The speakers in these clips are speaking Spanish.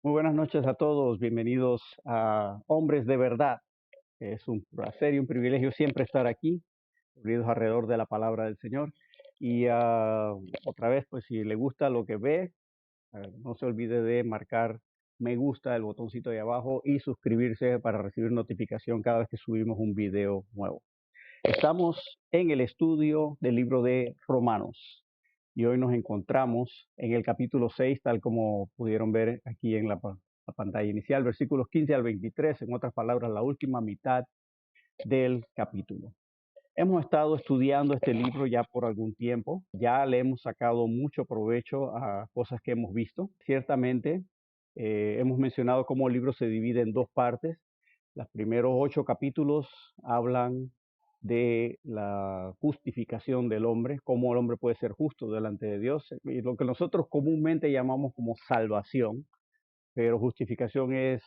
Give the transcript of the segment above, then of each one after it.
Muy buenas noches a todos, bienvenidos a Hombres de Verdad. Es un placer y un privilegio siempre estar aquí, unidos alrededor de la palabra del Señor. Y otra vez, pues si le gusta lo que ve, no se olvide de marcar me gusta, el botoncito de abajo y suscribirse para recibir notificación cada vez que subimos un video nuevo. Estamos en el estudio del libro de Romanos y hoy nos encontramos en el capítulo 6, tal como pudieron ver aquí en la pantalla inicial, versículos 15 al 23, en otras palabras, la última mitad del capítulo. Hemos estado estudiando este libro ya por algún tiempo, ya le hemos sacado mucho provecho a cosas que hemos visto. Ciertamente, hemos mencionado cómo el libro se divide en dos partes. Los primeros 8 capítulos hablan de la justificación del hombre, cómo el hombre puede ser justo delante de Dios, y lo que nosotros comúnmente llamamos como salvación, pero justificación es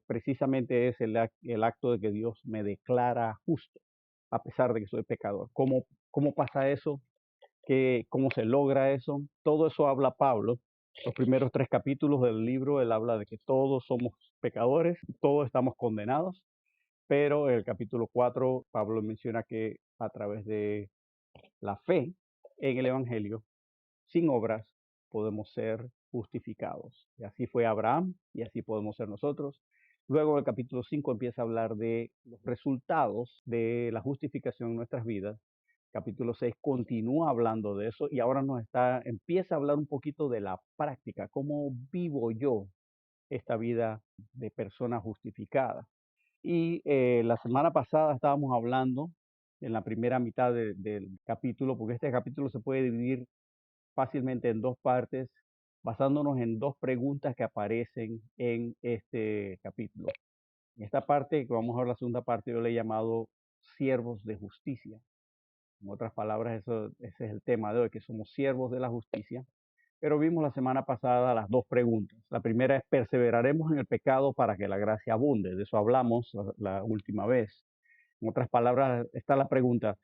precisamente es el acto de que Dios me declara justo, a pesar de que soy pecador. ¿Cómo pasa eso? ¿Cómo se logra eso? Todo eso habla Pablo. Los primeros 3 capítulos del libro, él habla de que todos somos pecadores, todos estamos condenados, pero en el capítulo 4 Pablo menciona que a través de la fe en el Evangelio, sin obras, podemos ser justificados. Y así fue Abraham y así podemos ser nosotros. Luego en el capítulo 5 empieza a hablar de los resultados de la justificación en nuestras vidas. Capítulo 6 continúa hablando de eso y ahora empieza a hablar un poquito de la práctica, cómo vivo yo esta vida de persona justificada. Y la semana pasada estábamos hablando en la primera mitad del capítulo, porque este capítulo se puede dividir fácilmente en dos partes, basándonos en dos preguntas que aparecen en este capítulo. En esta parte, que vamos a ver la segunda parte, yo le he llamado siervos de justicia. En otras palabras, ese es el tema de hoy, que somos siervos de la justicia. Pero vimos la semana pasada las dos preguntas. La primera es, ¿perseveraremos en el pecado para que la gracia abunde? De eso hablamos la última vez. En otras palabras, está la pregunta,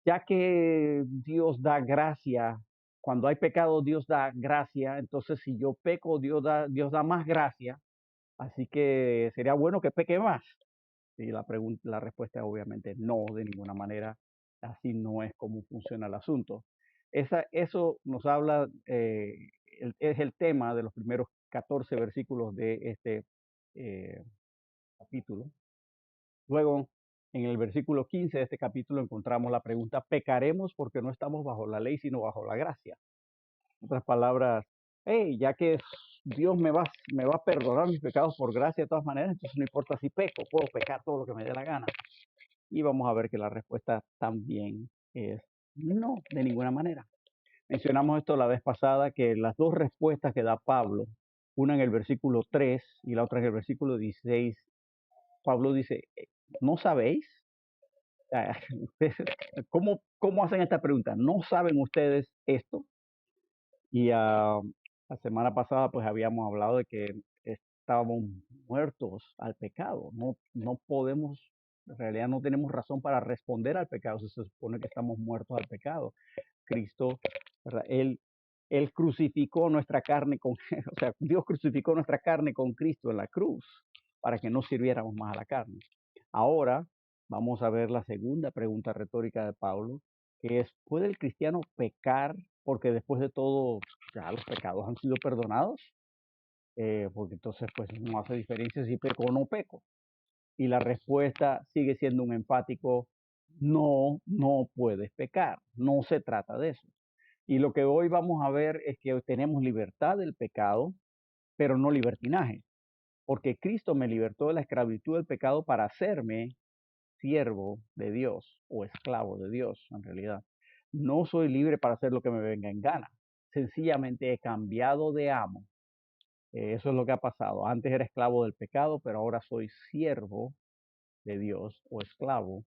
ya que Dios da gracia, cuando hay pecado Dios da gracia, entonces si yo peco Dios da más gracia, así que sería bueno que peque más. Y la respuesta es obviamente no, de ninguna manera, así no es como funciona el asunto. Eso nos habla, es el tema de los primeros 14 versículos de este eh, capítulo. Luego, en el versículo 15 de este capítulo encontramos la pregunta, ¿pecaremos porque no estamos bajo la ley, sino bajo la gracia? En otras palabras, hey, ya que Dios me va a perdonar mis pecados por gracia de todas maneras, entonces no importa si peco, puedo pecar todo lo que me dé la gana. Y vamos a ver que la respuesta también es no, de ninguna manera. Mencionamos esto la vez pasada, que las dos respuestas que da Pablo, una en el versículo 3 y la otra en el versículo 16, Pablo dice, ¿no sabéis? Ah, ¿Cómo hacen esta pregunta? ¿No saben ustedes esto? Y la semana pasada pues habíamos hablado de que estábamos muertos al pecado. No podemos, en realidad no tenemos razón para responder al pecado. Se supone que estamos muertos al pecado. Cristo, ¿verdad? Él crucificó nuestra carne con, o sea, Dios crucificó nuestra carne con Cristo en la cruz para que no sirviéramos más a la carne. Ahora vamos a ver la segunda pregunta retórica de Pablo, que es, ¿puede el cristiano pecar porque después de todo ya los pecados han sido perdonados? Porque entonces pues no hace diferencia si peco o no peco. Y la respuesta sigue siendo un enfático, no, no puedes pecar, no se trata de eso. Y lo que hoy vamos a ver es que tenemos libertad del pecado, pero no libertinaje, porque Cristo me libertó de la esclavitud del pecado para hacerme siervo de Dios o esclavo de Dios, en realidad. No soy libre para hacer lo que me venga en gana. Sencillamente he cambiado de amo. Eso es lo que ha pasado. Antes era esclavo del pecado, pero ahora soy siervo de Dios o esclavo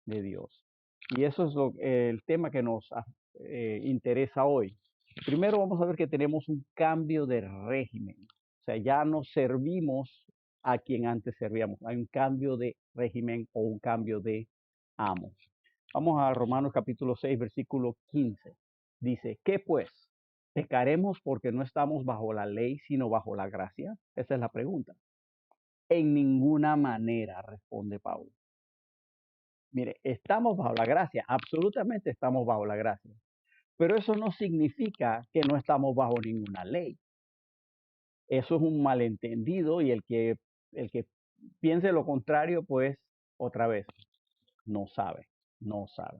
de Dios. Y eso es el tema que nos interesa hoy. Primero vamos a ver que tenemos un cambio de régimen. O sea, ya no servimos a quien antes servíamos. Hay un cambio de régimen o un cambio de amo. Vamos a Romanos capítulo 6, versículo 15. Dice, ¿qué pues? ¿Pecaremos porque no estamos bajo la ley, sino bajo la gracia? Esa es la pregunta. En ninguna manera, responde Pablo. Mire, estamos bajo la gracia, absolutamente estamos bajo la gracia, pero eso no significa que no estamos bajo ninguna ley. Eso es un malentendido y el que piense lo contrario, pues otra vez, no sabe, no sabe.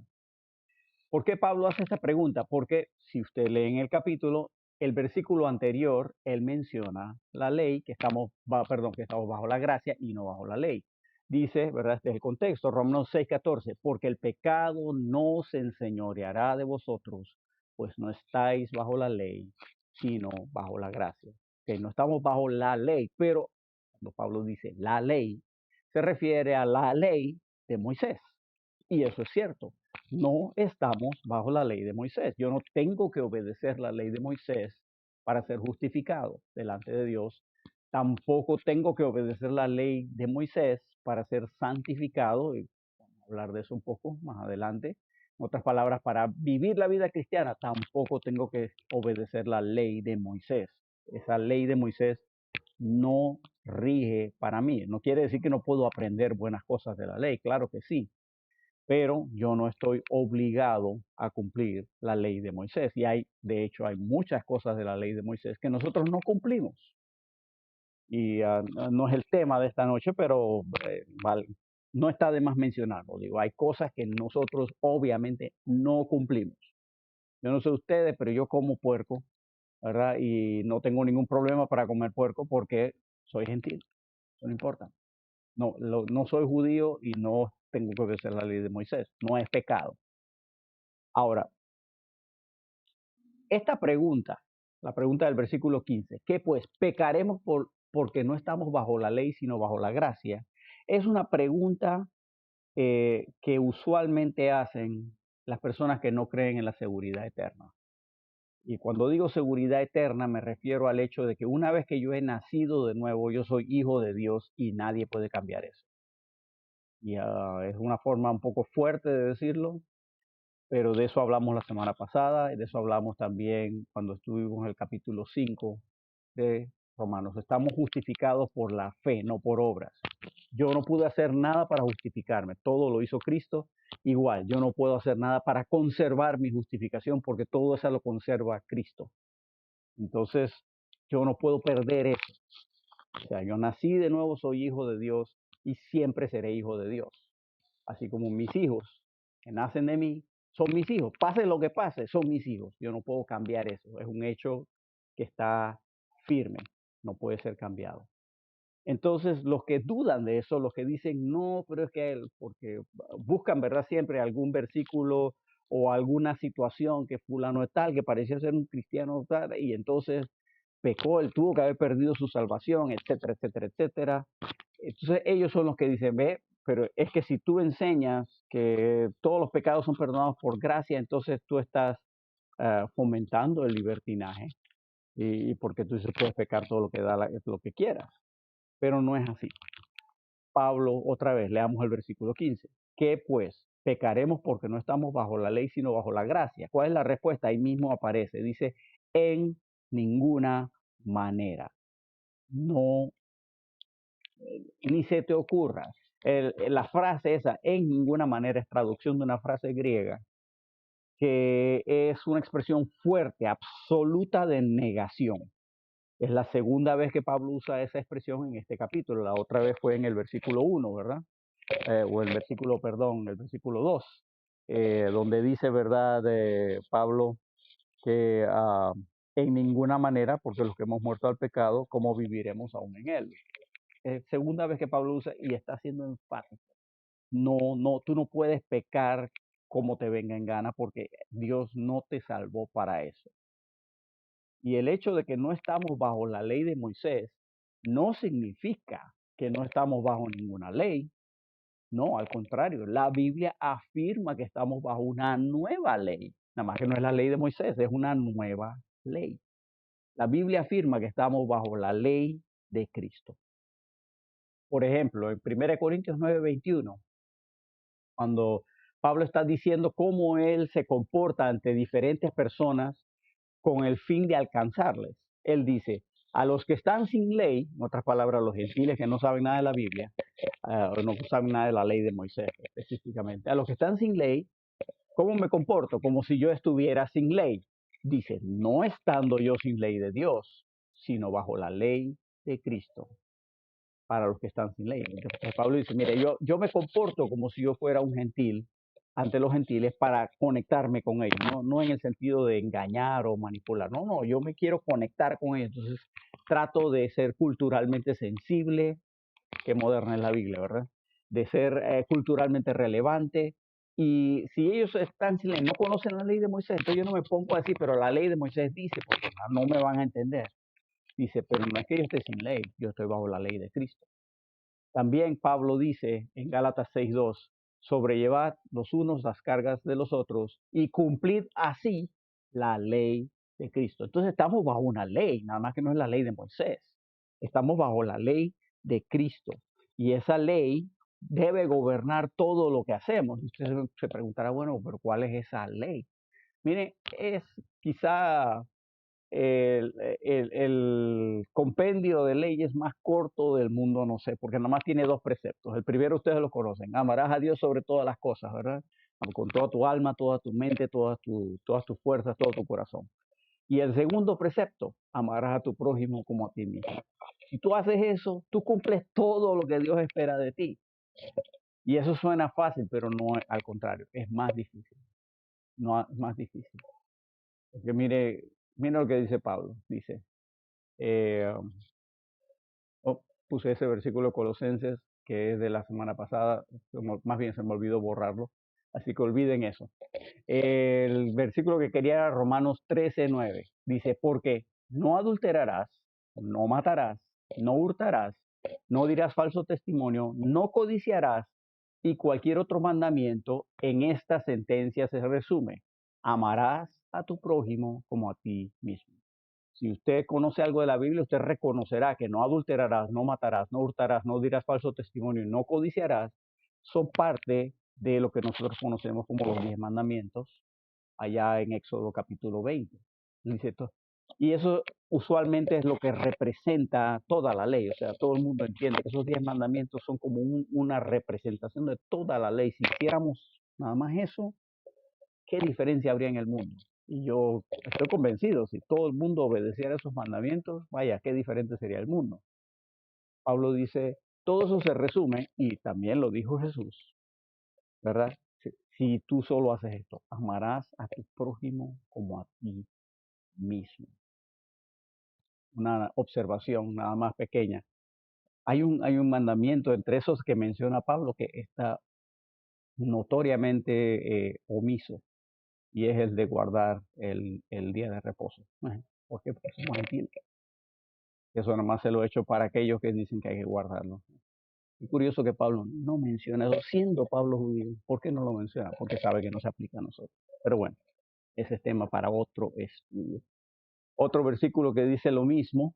¿Por qué Pablo hace esta pregunta? Porque si usted lee en el capítulo, el versículo anterior, él menciona la ley, que estamos bajo la gracia y no bajo la ley. Dice, ¿verdad? Este es el contexto, Romanos 6:14, porque el pecado no se enseñoreará de vosotros, pues no estáis bajo la ley, sino bajo la gracia. Que no estamos bajo la ley, pero cuando Pablo dice la ley, se refiere a la ley de Moisés. Y eso es cierto. No estamos bajo la ley de Moisés. Yo no tengo que obedecer la ley de Moisés para ser justificado delante de Dios. Tampoco tengo que obedecer la ley de Moisés para ser santificado. Y vamos a hablar de eso un poco más adelante. En otras palabras, para vivir la vida cristiana tampoco tengo que obedecer la ley de Moisés. Esa ley de Moisés no rige para mí. No quiere decir que no puedo aprender buenas cosas de la ley, claro que sí, pero yo no estoy obligado a cumplir la ley de Moisés. Y de hecho, hay muchas cosas de la ley de Moisés que nosotros no cumplimos. Y no es el tema de esta noche, pero vale, no está de más mencionarlo. Digo, hay cosas que nosotros obviamente no cumplimos. Yo no sé ustedes, pero yo como puerco, ¿verdad? Y no tengo ningún problema para comer puerco porque soy gentil. Eso no importa. No soy judío y no tengo que obedecer la ley de Moisés. No es pecado. Ahora, esta pregunta, la pregunta del versículo 15, ¿qué pues pecaremos porque no estamos bajo la ley, sino bajo la gracia? Es una pregunta que usualmente hacen las personas que no creen en la seguridad eterna. Y cuando digo seguridad eterna, me refiero al hecho de que una vez que yo he nacido de nuevo, yo soy hijo de Dios y nadie puede cambiar eso. Y es una forma un poco fuerte de decirlo, pero de eso hablamos la semana pasada y de eso hablamos también cuando estuvimos en el capítulo 5 de Romanos. Estamos justificados por la fe, no por obras. Yo no pude hacer nada para justificarme, todo lo hizo Cristo. Igual, yo no puedo hacer nada para conservar mi justificación porque todo eso lo conserva Cristo. Entonces, yo no puedo perder eso. O sea, yo nací de nuevo, soy hijo de Dios y siempre seré hijo de Dios. Así como mis hijos que nacen de mí son mis hijos. Pase lo que pase, son mis hijos. Yo no puedo cambiar eso. Es un hecho que está firme, no puede ser cambiado. Entonces, los que dudan de eso, los que dicen, no, pero es que él, porque buscan, ¿verdad? Siempre algún versículo o alguna situación que fulano es tal, que parecía ser un cristiano tal, y entonces pecó, él tuvo que haber perdido su salvación, etcétera, etcétera, etcétera. Entonces, ellos son los que dicen, ve, pero es que si tú enseñas que todos los pecados son perdonados por gracia, entonces tú estás fomentando el libertinaje y porque tú dices puedes pecar todo lo que lo que quieras, pero no es así. Pablo, otra vez, leamos el versículo 15. ¿Qué pues? Pecaremos porque no estamos bajo la ley, sino bajo la gracia. ¿Cuál es la respuesta? Ahí mismo aparece. Dice, en ninguna manera. No, ni se te ocurra. La frase esa, en ninguna manera, es traducción de una frase griega que es una expresión fuerte, absoluta de negación. Es la segunda vez que Pablo usa esa expresión en este capítulo. La otra vez fue en el versículo 1, ¿verdad? O el versículo, perdón, el versículo 2, donde dice, ¿verdad, Pablo, que en ninguna manera, porque los que hemos muerto al pecado, ¿cómo viviremos aún en él? Segunda vez que Pablo usa y está siendo enfático. No, tú no puedes pecar como te venga en gana porque Dios no te salvó para eso. Y el hecho de que no estamos bajo la ley de Moisés no significa que no estamos bajo ninguna ley. No, al contrario, la Biblia afirma que estamos bajo una nueva ley. Nada más que no es la ley de Moisés, es una nueva ley. La Biblia afirma que estamos bajo la ley de Cristo. Por ejemplo, en 1 Corintios 9:21, cuando Pablo está diciendo cómo él se comporta ante diferentes personas con el fin de alcanzarles. Él dice, a los que están sin ley, en otras palabras, los gentiles que no saben nada de la Biblia, no saben nada de la ley de Moisés específicamente, a los que están sin ley, ¿cómo me comporto? Como si yo estuviera sin ley. Dice, no estando yo sin ley de Dios, sino bajo la ley de Cristo, para los que están sin ley. Entonces, Pablo dice, mire, yo me comporto como si yo fuera un gentil ante los gentiles para conectarme con ellos, no en el sentido de engañar o manipular, no, yo me quiero conectar con ellos, entonces trato de ser culturalmente sensible, que moderna es la Biblia, ¿verdad? De ser culturalmente relevante. Y si ellos están sin ley, no conocen la ley de Moisés, entonces yo no me pongo así, pero la ley de Moisés dice, porque no me van a entender. Dice, pero no es que yo esté sin ley, yo estoy bajo la ley de Cristo. También Pablo dice en Gálatas 6:2, sobrellevad los unos las cargas de los otros y cumplid así la ley de Cristo. Entonces estamos bajo una ley, nada más que no es la ley de Moisés. Estamos bajo la ley de Cristo. Y esa ley debe gobernar todo lo que hacemos. Y usted se preguntará, bueno, pero ¿cuál es esa ley? Mire, es quizá el compendio de leyes más corto del mundo, no sé, porque nada más tiene dos preceptos. El primero ustedes lo conocen, amarás a Dios sobre todas las cosas, ¿verdad? Con toda tu alma, toda tu mente, todas tus fuerzas, todo tu corazón. Y el segundo precepto, amarás a tu prójimo como a ti mismo. Si tú haces eso, tú cumples todo lo que Dios espera de ti. Y eso suena fácil, pero no, al contrario, es más difícil. No, es más difícil. Porque mire lo que dice Pablo. Dice, eh, puse ese versículo de Colosenses que es de la semana pasada, más bien se me olvidó borrarlo, así que olviden eso. El versículo que quería era Romanos 13:9. Dice, porque no adulterarás, no matarás, no hurtarás, no dirás falso testimonio, no codiciarás, y cualquier otro mandamiento en esta sentencia se resume. Amarás a tu prójimo como a ti mismo. Si usted conoce algo de la Biblia, usted reconocerá que no adulterarás, no matarás, no hurtarás, no dirás falso testimonio y no codiciarás, son parte de lo que nosotros conocemos como los 10 mandamientos, allá en Éxodo capítulo 20. Dice y eso usualmente es lo que representa toda la ley, o sea, todo el mundo entiende que esos 10 mandamientos son como una representación de toda la ley. Si hiciéramos nada más eso, ¿qué diferencia habría en el mundo? Y yo estoy convencido, si todo el mundo obedeciera esos mandamientos, vaya, qué diferente sería el mundo. Pablo dice, todo eso se resume, y también lo dijo Jesús, ¿verdad? Si tú solo haces esto, amarás a tu prójimo como a ti mismo. Una observación nada más pequeña. Hay un mandamiento entre esos que menciona Pablo que está notoriamente omiso, y es el de guardar el día de reposo. ¿Por qué? Porque somos gentiles. Eso nomás se lo he hecho para aquellos que dicen que hay que guardarlo. Es curioso que Pablo no menciona eso, siendo Pablo judío. ¿Por qué no lo menciona? Porque sabe que no se aplica a nosotros. Pero bueno, ese es tema para otro estudio. Otro versículo que dice lo mismo,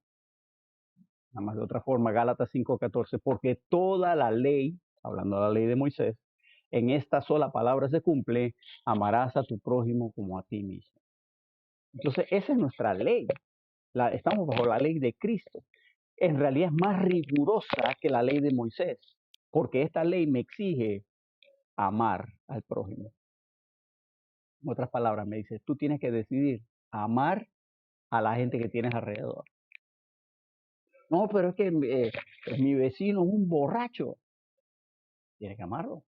nada más de otra forma, Gálatas 5:14, porque toda la ley, hablando de la ley de Moisés, en esta sola palabra se cumple, amarás a tu prójimo como a ti mismo. Entonces, esa es nuestra ley. Estamos bajo la ley de Cristo. En realidad es más rigurosa que la ley de Moisés, porque esta ley me exige amar al prójimo. En otras palabras, me dice, tú tienes que decidir amar a la gente que tienes alrededor. No, pero es que mi vecino es un borracho. Tienes que amarlo.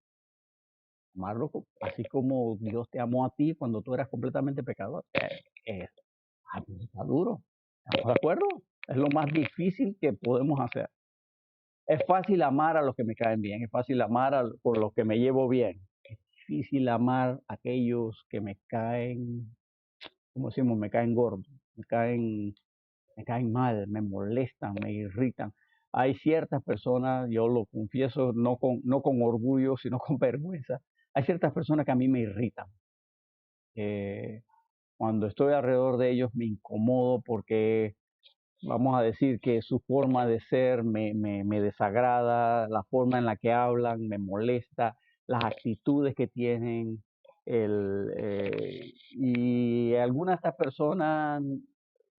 Amarlo así como Dios te amó a ti cuando tú eras completamente pecador. Está duro. ¿Estamos de acuerdo? Es lo más difícil que podemos hacer. Es fácil amar a los que me caen bien, es fácil amar por los que me llevo bien. Es difícil amar a aquellos que me caen, como decimos, me caen gordos, me caen mal, me molestan, me irritan. Hay ciertas personas, yo lo confieso, no con orgullo, sino con vergüenza. Hay ciertas personas que a mí me irritan. Cuando estoy alrededor de ellos me incomodo porque vamos a decir que su forma de ser me desagrada, la forma en la que hablan me molesta, las actitudes que tienen, Y algunas de estas personas,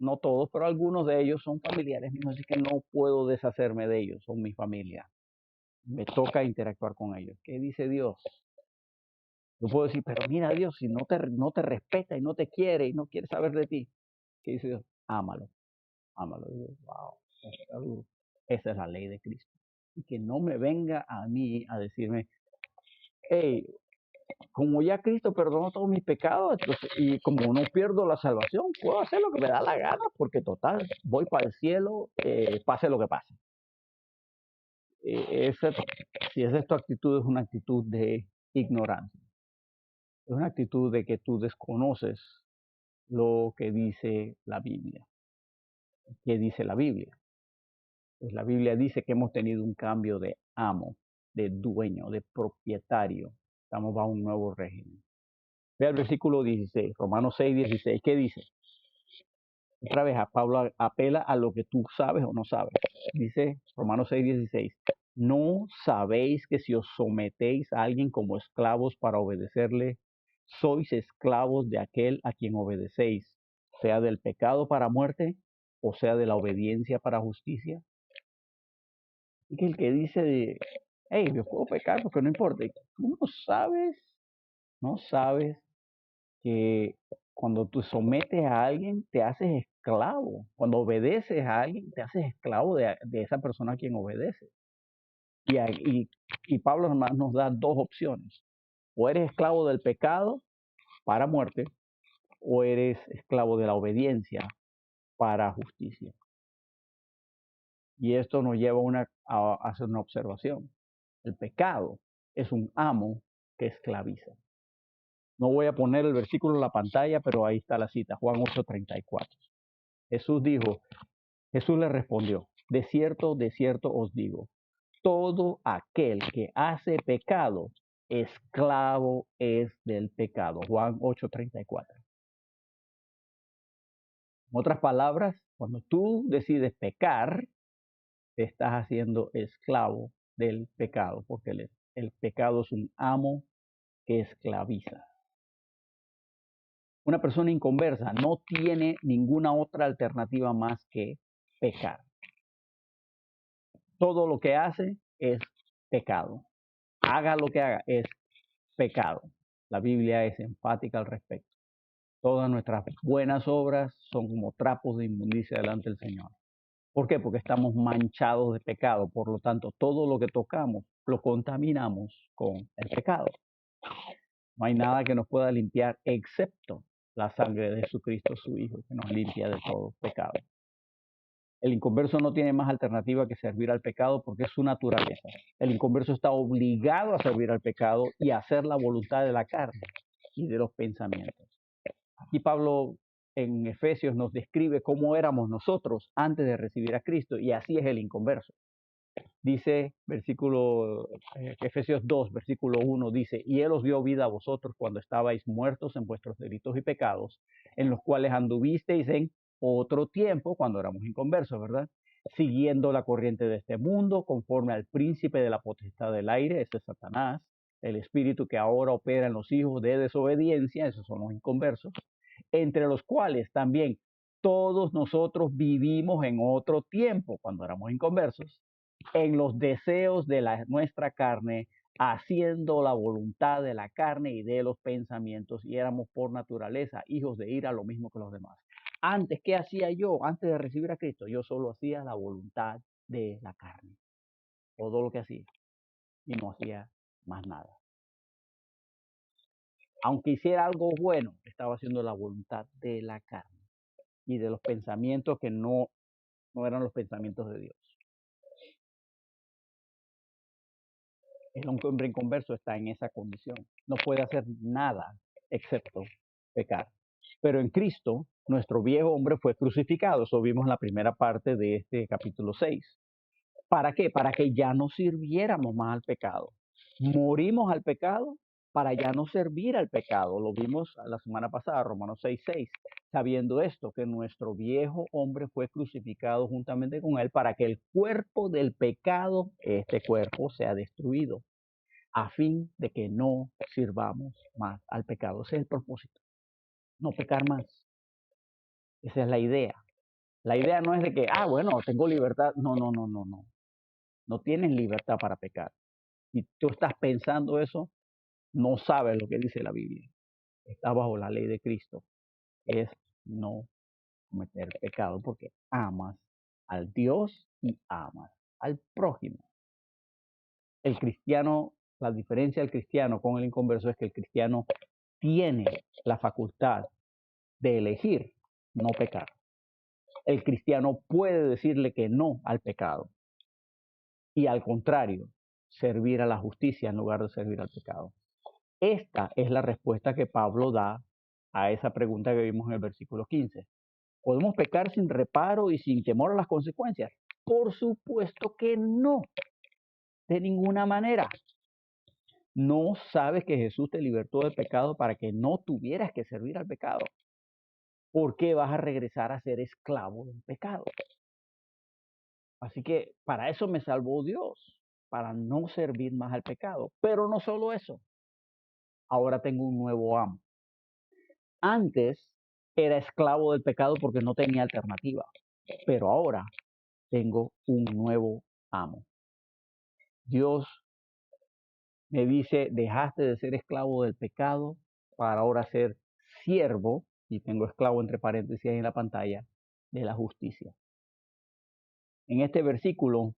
no todos, pero algunos de ellos son familiares míos, así que no puedo deshacerme de ellos, son mi familia. Me toca interactuar con ellos. ¿Qué dice Dios? Yo puedo decir, pero mira Dios, si no te respeta y no te quiere y no quiere saber de ti, ¿qué dice Dios? Ámalo, ámalo. Y yo, wow, está duro. Esa es la ley de Cristo. Y que no me venga a mí a decirme, hey, como ya Cristo perdonó todos mis pecados, entonces, y como no pierdo la salvación, puedo hacer lo que me da la gana, porque total, voy para el cielo, pase lo que pase. Si esa es tu actitud, es una actitud de ignorancia. Es una actitud de que tú desconoces lo que dice la Biblia. ¿Qué dice la Biblia? Pues la Biblia dice que hemos tenido un cambio de amo, de dueño, de propietario. Estamos bajo un nuevo régimen. Ve al versículo 16, Romanos 6, 16. ¿Qué dice? Otra vez, a Pablo apela a lo que tú sabes o no sabes. Dice Romanos 6, 16. ¿No sabéis que si os sometéis a alguien como esclavos para obedecerle, sois esclavos de aquel a quien obedecéis, sea del pecado para muerte o sea de la obediencia para justicia? Y que el que dice, hey, yo puedo pecar porque no importa. Tú no sabes que cuando tú sometes a alguien, te haces esclavo. Cuando obedeces a alguien, te haces esclavo de esa persona a quien obedeces. Y Pablo nomás nos da dos opciones. O eres esclavo del pecado para muerte, o eres esclavo de la obediencia para justicia. Y esto nos lleva a hacer una observación. El pecado es un amo que esclaviza. No voy a poner el versículo en la pantalla, pero ahí está la cita, Juan 8:34. Jesús le respondió, de cierto os digo, todo aquel que hace pecado, esclavo es del pecado. Juan 8:34. En otras palabras, cuando tú decides pecar, te estás haciendo esclavo del pecado, porque el pecado es un amo que esclaviza. Una persona inconversa no tiene ninguna otra alternativa más que pecar. Todo lo que hace es pecado. Haga lo que haga, es pecado. La Biblia es enfática al respecto. Todas nuestras buenas obras son como trapos de inmundicia delante del Señor. ¿Por qué? Porque estamos manchados de pecado. Por lo tanto, todo lo que tocamos lo contaminamos con el pecado. No hay nada que nos pueda limpiar excepto la sangre de Jesucristo, su Hijo, que nos limpia de todo pecado. El inconverso no tiene más alternativa que servir al pecado porque es su naturaleza. El inconverso está obligado a servir al pecado y a hacer la voluntad de la carne y de los pensamientos. Aquí Pablo en Efesios nos describe cómo éramos nosotros antes de recibir a Cristo, y así es el inconverso. Dice Efesios 2, versículo 1, dice, y Él os dio vida a vosotros cuando estabais muertos en vuestros delitos y pecados, en los cuales anduvisteis en otro tiempo, cuando éramos inconversos, ¿verdad? Siguiendo la corriente de este mundo, conforme al príncipe de la potestad del aire, ese es Satanás, el espíritu que ahora opera en los hijos de desobediencia, esos son los inconversos, entre los cuales también todos nosotros vivimos en otro tiempo, cuando éramos inconversos, en los deseos de nuestra carne, haciendo la voluntad de la carne y de los pensamientos, y éramos por naturaleza hijos de ira, lo mismo que los demás. Antes, ¿qué hacía yo? Antes de recibir a Cristo, yo solo hacía la voluntad de la carne. Todo lo que hacía. Y no hacía más nada. Aunque hiciera algo bueno, estaba haciendo la voluntad de la carne y de los pensamientos que no eran los pensamientos de Dios. El hombre inconverso está en esa condición. No puede hacer nada excepto pecar. Pero en Cristo, nuestro viejo hombre fue crucificado. Eso vimos en la primera parte de este capítulo 6. ¿Para qué? Para que ya no sirviéramos más al pecado. Morimos al pecado para ya no servir al pecado. Lo vimos la semana pasada, Romanos 6:6. Sabiendo esto, que nuestro viejo hombre fue crucificado juntamente con él para que el cuerpo del pecado, este cuerpo, sea destruido, a fin de que no sirvamos más al pecado. Ese es el propósito, no pecar más. Esa es la idea. La idea no es de que, bueno, tengo libertad. No, no, no, no, no. No tienes libertad para pecar. Si tú estás pensando eso, no sabes lo que dice la Biblia. Estás bajo la ley de Cristo. Es no cometer pecado porque amas al Dios y amas al prójimo. El cristiano, la diferencia del cristiano con el inconverso es que el cristiano tiene la facultad de elegir no pecar. El cristiano puede decirle que no al pecado y al contrario, servir a la justicia en lugar de servir al pecado. Esta es la respuesta que Pablo da a esa pregunta que vimos en el versículo 15. ¿Podemos pecar sin reparo y sin temor a las consecuencias? Por supuesto que no, de ninguna manera. ¿No sabes que Jesús te libertó del pecado para que no tuvieras que servir al pecado? ¿Por qué vas a regresar a ser esclavo del pecado? Así que para eso me salvó Dios, para no servir más al pecado. Pero no solo eso, ahora tengo un nuevo amo. Antes era esclavo del pecado porque no tenía alternativa, pero ahora tengo un nuevo amo. Dios me dice, dejaste de ser esclavo del pecado para ahora ser siervo, y tengo esclavo entre paréntesis en la pantalla, de la justicia. En este versículo,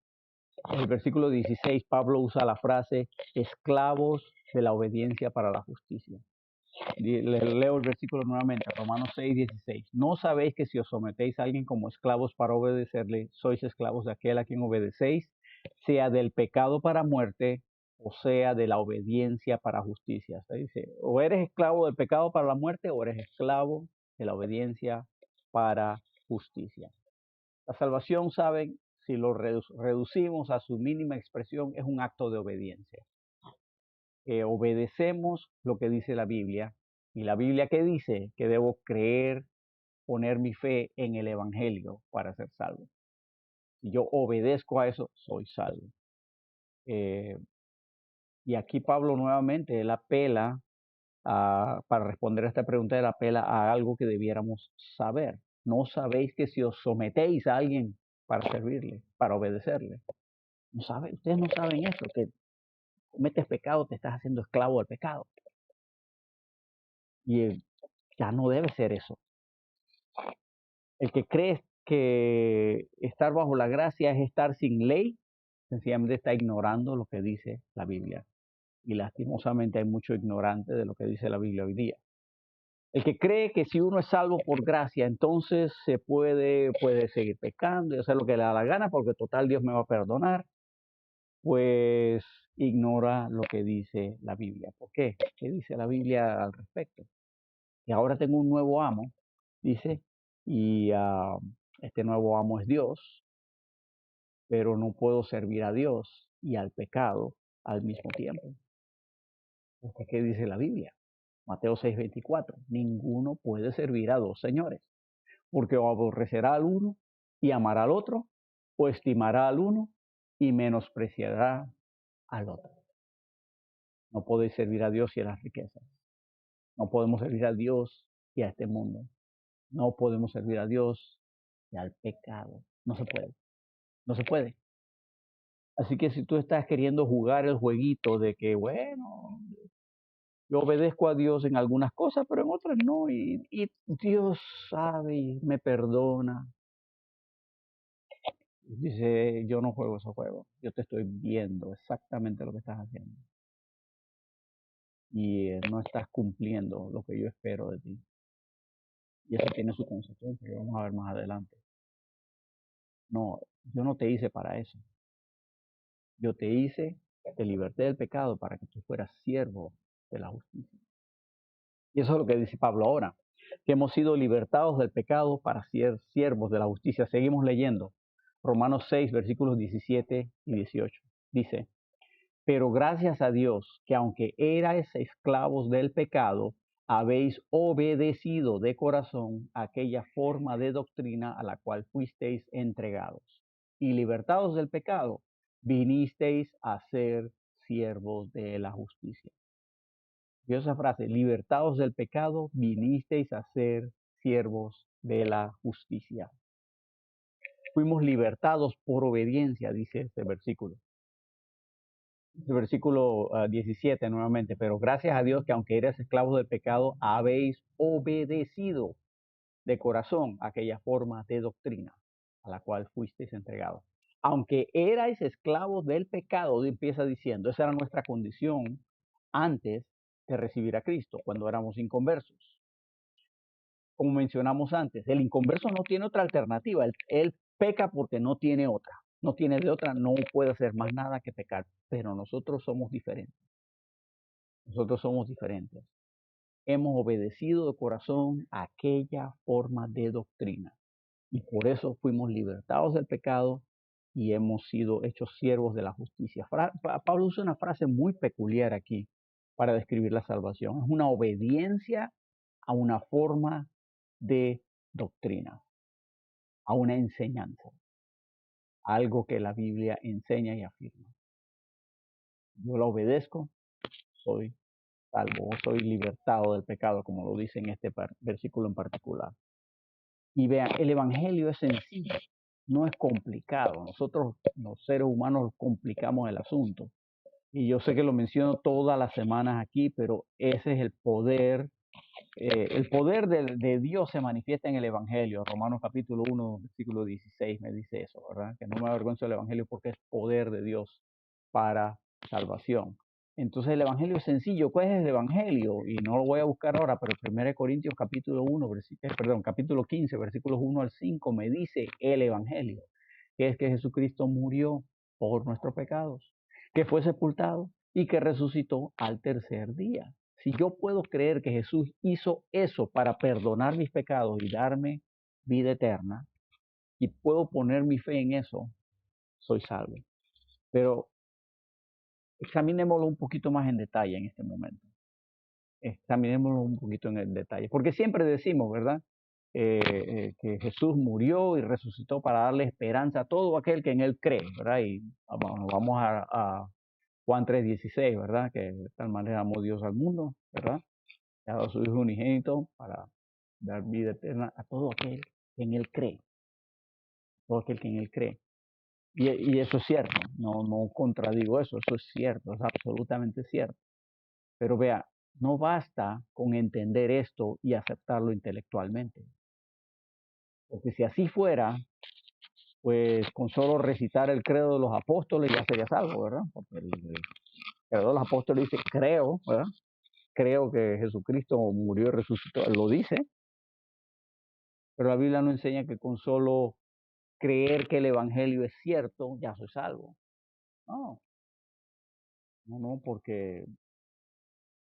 el versículo 16, Pablo usa la frase esclavos de la obediencia para la justicia. Leo el versículo nuevamente, Romanos 6:16. ¿No sabéis que si os sometéis a alguien como esclavos para obedecerle, sois esclavos de aquel a quien obedecéis, sea del pecado para muerte, o sea de la obediencia para justicia? O sea, dice, o eres esclavo del pecado para la muerte, o eres esclavo de la obediencia para justicia. La salvación, saben, si lo reducimos a su mínima expresión, es un acto de obediencia. Obedecemos lo que dice la Biblia. ¿Y la Biblia qué dice? Que debo creer, poner mi fe en el Evangelio para ser salvo. Si yo obedezco a eso, soy salvo. Y aquí Pablo nuevamente, él apela para responder a esta pregunta, él apela a algo que debiéramos saber. ¿No sabéis que si os sometéis a alguien para servirle, para obedecerle? ¿No saben? Ustedes no saben eso, que cometes pecado, te estás haciendo esclavo del pecado. Y ya no debe ser eso. El que cree que estar bajo la gracia es estar sin ley, sencillamente está ignorando lo que dice la Biblia. Y lastimosamente hay mucho ignorante de lo que dice la Biblia hoy día. El que cree que si uno es salvo por gracia, entonces se puede seguir pecando y hacer lo que le da la gana, porque total Dios me va a perdonar, pues ignora lo que dice la Biblia. ¿Por qué? ¿Qué dice la Biblia al respecto? Y ahora tengo un nuevo amo, dice, y este nuevo amo es Dios, pero no puedo servir a Dios y al pecado al mismo tiempo. Porque ¿qué dice la Biblia? Mateo 6:24, ninguno puede servir a dos señores, porque o aborrecerá al uno y amará al otro, o estimará al uno y menospreciará al otro. No podéis servir a Dios y a las riquezas. No podemos servir a Dios y a este mundo. No podemos servir a Dios y al pecado. No se puede. No se puede. Así que si tú estás queriendo jugar el jueguito de que, bueno, yo obedezco a Dios en algunas cosas, pero en otras no, y Dios sabe y me perdona. Dice, yo no juego esos juegos, yo te estoy viendo exactamente lo que estás haciendo. Y no estás cumpliendo lo que yo espero de ti. Y eso tiene su consecuencia, que vamos a ver más adelante. No, yo no te hice para eso. Yo te hice, te liberté del pecado para que tú fueras siervo de la justicia. Y eso es lo que dice Pablo ahora, que hemos sido libertados del pecado para ser siervos de la justicia. Seguimos leyendo. Romanos 6, versículos 17 y 18. Dice, pero gracias a Dios que aunque erais esclavos del pecado, habéis obedecido de corazón aquella forma de doctrina a la cual fuisteis entregados. Y libertados del pecado, vinisteis a ser siervos de la justicia. Y esa frase, libertados del pecado, vinisteis a ser siervos de la justicia. Fuimos libertados por obediencia, dice este versículo. Este versículo 17 nuevamente, pero gracias a Dios que aunque eres esclavos del pecado, habéis obedecido de corazón aquella forma de doctrina a la cual fuisteis entregados. Aunque erais esclavos del pecado, empieza diciendo, esa era nuestra condición antes de recibir a Cristo, cuando éramos inconversos. Como mencionamos antes, el inconverso no tiene otra alternativa, él peca porque no tiene otra, no tiene de otra, no puede hacer más nada que pecar, pero nosotros somos diferentes, nosotros somos diferentes. Hemos obedecido de corazón a aquella forma de doctrina y por eso fuimos libertados del pecado y hemos sido hechos siervos de la justicia. Pablo usa una frase muy peculiar aquí para describir la salvación. Es una obediencia a una forma de doctrina, a una enseñanza, a algo que la Biblia enseña y afirma. Yo la obedezco, soy salvo, soy libertado del pecado, como lo dice en este versículo en particular. Y vean, el Evangelio es sencillo, no es complicado. Nosotros, los seres humanos, complicamos el asunto. Y yo sé que lo menciono todas las semanas aquí, pero ese es el poder. El poder de Dios se manifiesta en el Evangelio. Romanos capítulo 1, versículo 16 me dice eso, ¿verdad? Que no me avergüenzo del Evangelio porque es poder de Dios para salvación. Entonces el Evangelio es sencillo. ¿Cuál es el Evangelio? Y no lo voy a buscar ahora, pero 1 Corintios capítulo 1, capítulo 15, versículos 1 al 5 me dice el Evangelio, que es que Jesucristo murió por nuestros pecados, que fue sepultado y que resucitó al tercer día. Si yo puedo creer que Jesús hizo eso para perdonar mis pecados y darme vida eterna, y puedo poner mi fe en eso, soy salvo. Pero examinémoslo un poquito más en detalle en este momento. Examinémoslo un poquito en el detalle. Porque siempre decimos, ¿verdad? Que Jesús murió y resucitó para darle esperanza a todo aquel que en Él cree, ¿verdad? Y vamos a Juan 3:16, ¿verdad? Que de tal manera amó Dios al mundo, ¿verdad? Ha dado a su Hijo unigénito para dar vida eterna a todo aquel que en Él cree. Todo aquel que en Él cree. Y eso es cierto, no contradigo eso es cierto, es absolutamente cierto. Pero vea, no basta con entender esto y aceptarlo intelectualmente. Porque si así fuera, pues con solo recitar el credo de los apóstoles ya sería salvo, ¿verdad? Porque el credo de los apóstoles dice, creo, ¿verdad? Creo que Jesucristo murió y resucitó, lo dice, pero la Biblia no enseña que con solo creer que el Evangelio es cierto, ya soy salvo. No, no, porque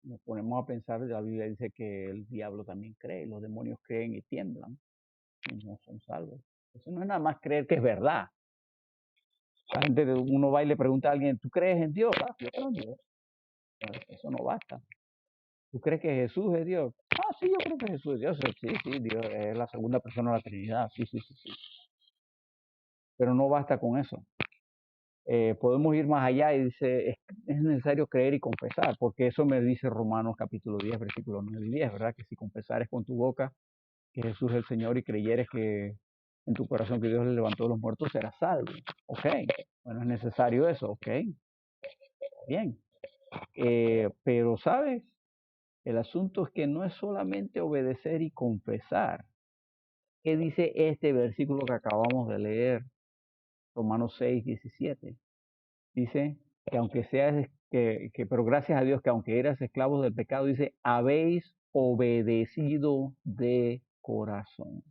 nos ponemos a pensar, la Biblia dice que el diablo también cree, los demonios creen y tiemblan, y no son salvos. Eso no es nada más creer que es verdad. La gente, uno va y le pregunta a alguien, ¿tú crees en Dios? Ah, yo creo en Dios. Pero eso no basta. ¿Tú crees que Jesús es Dios? Ah, sí, yo creo que Jesús es Dios. Sí, sí, Dios es la segunda persona de la Trinidad. Sí, sí, sí, sí. Pero no basta con eso. Podemos ir más allá y dice, es necesario creer y confesar, porque eso me dice Romanos capítulo 10, versículos 9 y 10, ¿verdad? Que si confesares con tu boca que Jesús es el Señor y creyeres que en tu corazón que Dios le levantó de los muertos, serás salvo. Ok, bueno, es necesario eso, ok, bien. Pero, ¿sabes? El asunto es que no es solamente obedecer y confesar. ¿Qué dice este versículo que acabamos de leer? Romanos 6, 17. Dice que aunque seas, pero gracias a Dios que aunque eras esclavos del pecado, dice, habéis obedecido de corazón.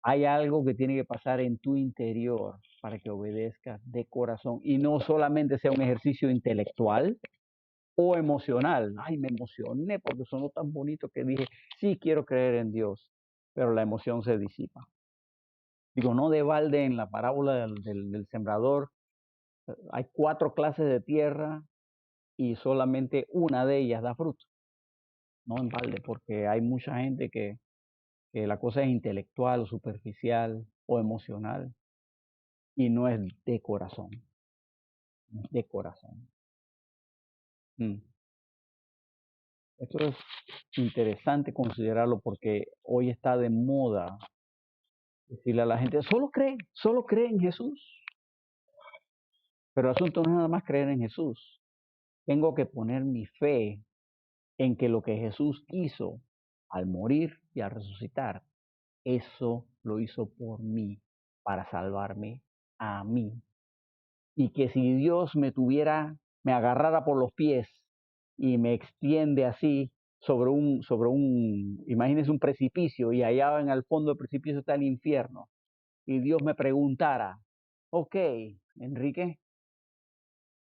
Hay algo que tiene que pasar en tu interior para que obedezcas de corazón y no solamente sea un ejercicio intelectual o emocional. Ay, me emocioné porque sonó tan bonito que dije, sí, quiero creer en Dios, pero la emoción se disipa. Digo, no de balde en la parábola del sembrador, hay 4 clases de tierra y solamente una de ellas da fruto. No en balde, porque hay mucha gente que la cosa es intelectual o superficial o emocional y no es de corazón. de corazón. Mm. Esto es interesante considerarlo porque hoy está de moda decirle a la gente, solo cree en Jesús. Pero el asunto no es nada más creer en Jesús. Tengo que poner mi fe en que lo que Jesús hizo al morir y al resucitar, eso lo hizo por mí, para salvarme a mí. Y que si Dios me agarrara por los pies y me extiende así imagínense un precipicio y allá en el fondo del precipicio está el infierno, y Dios me preguntara, ok, Enrique,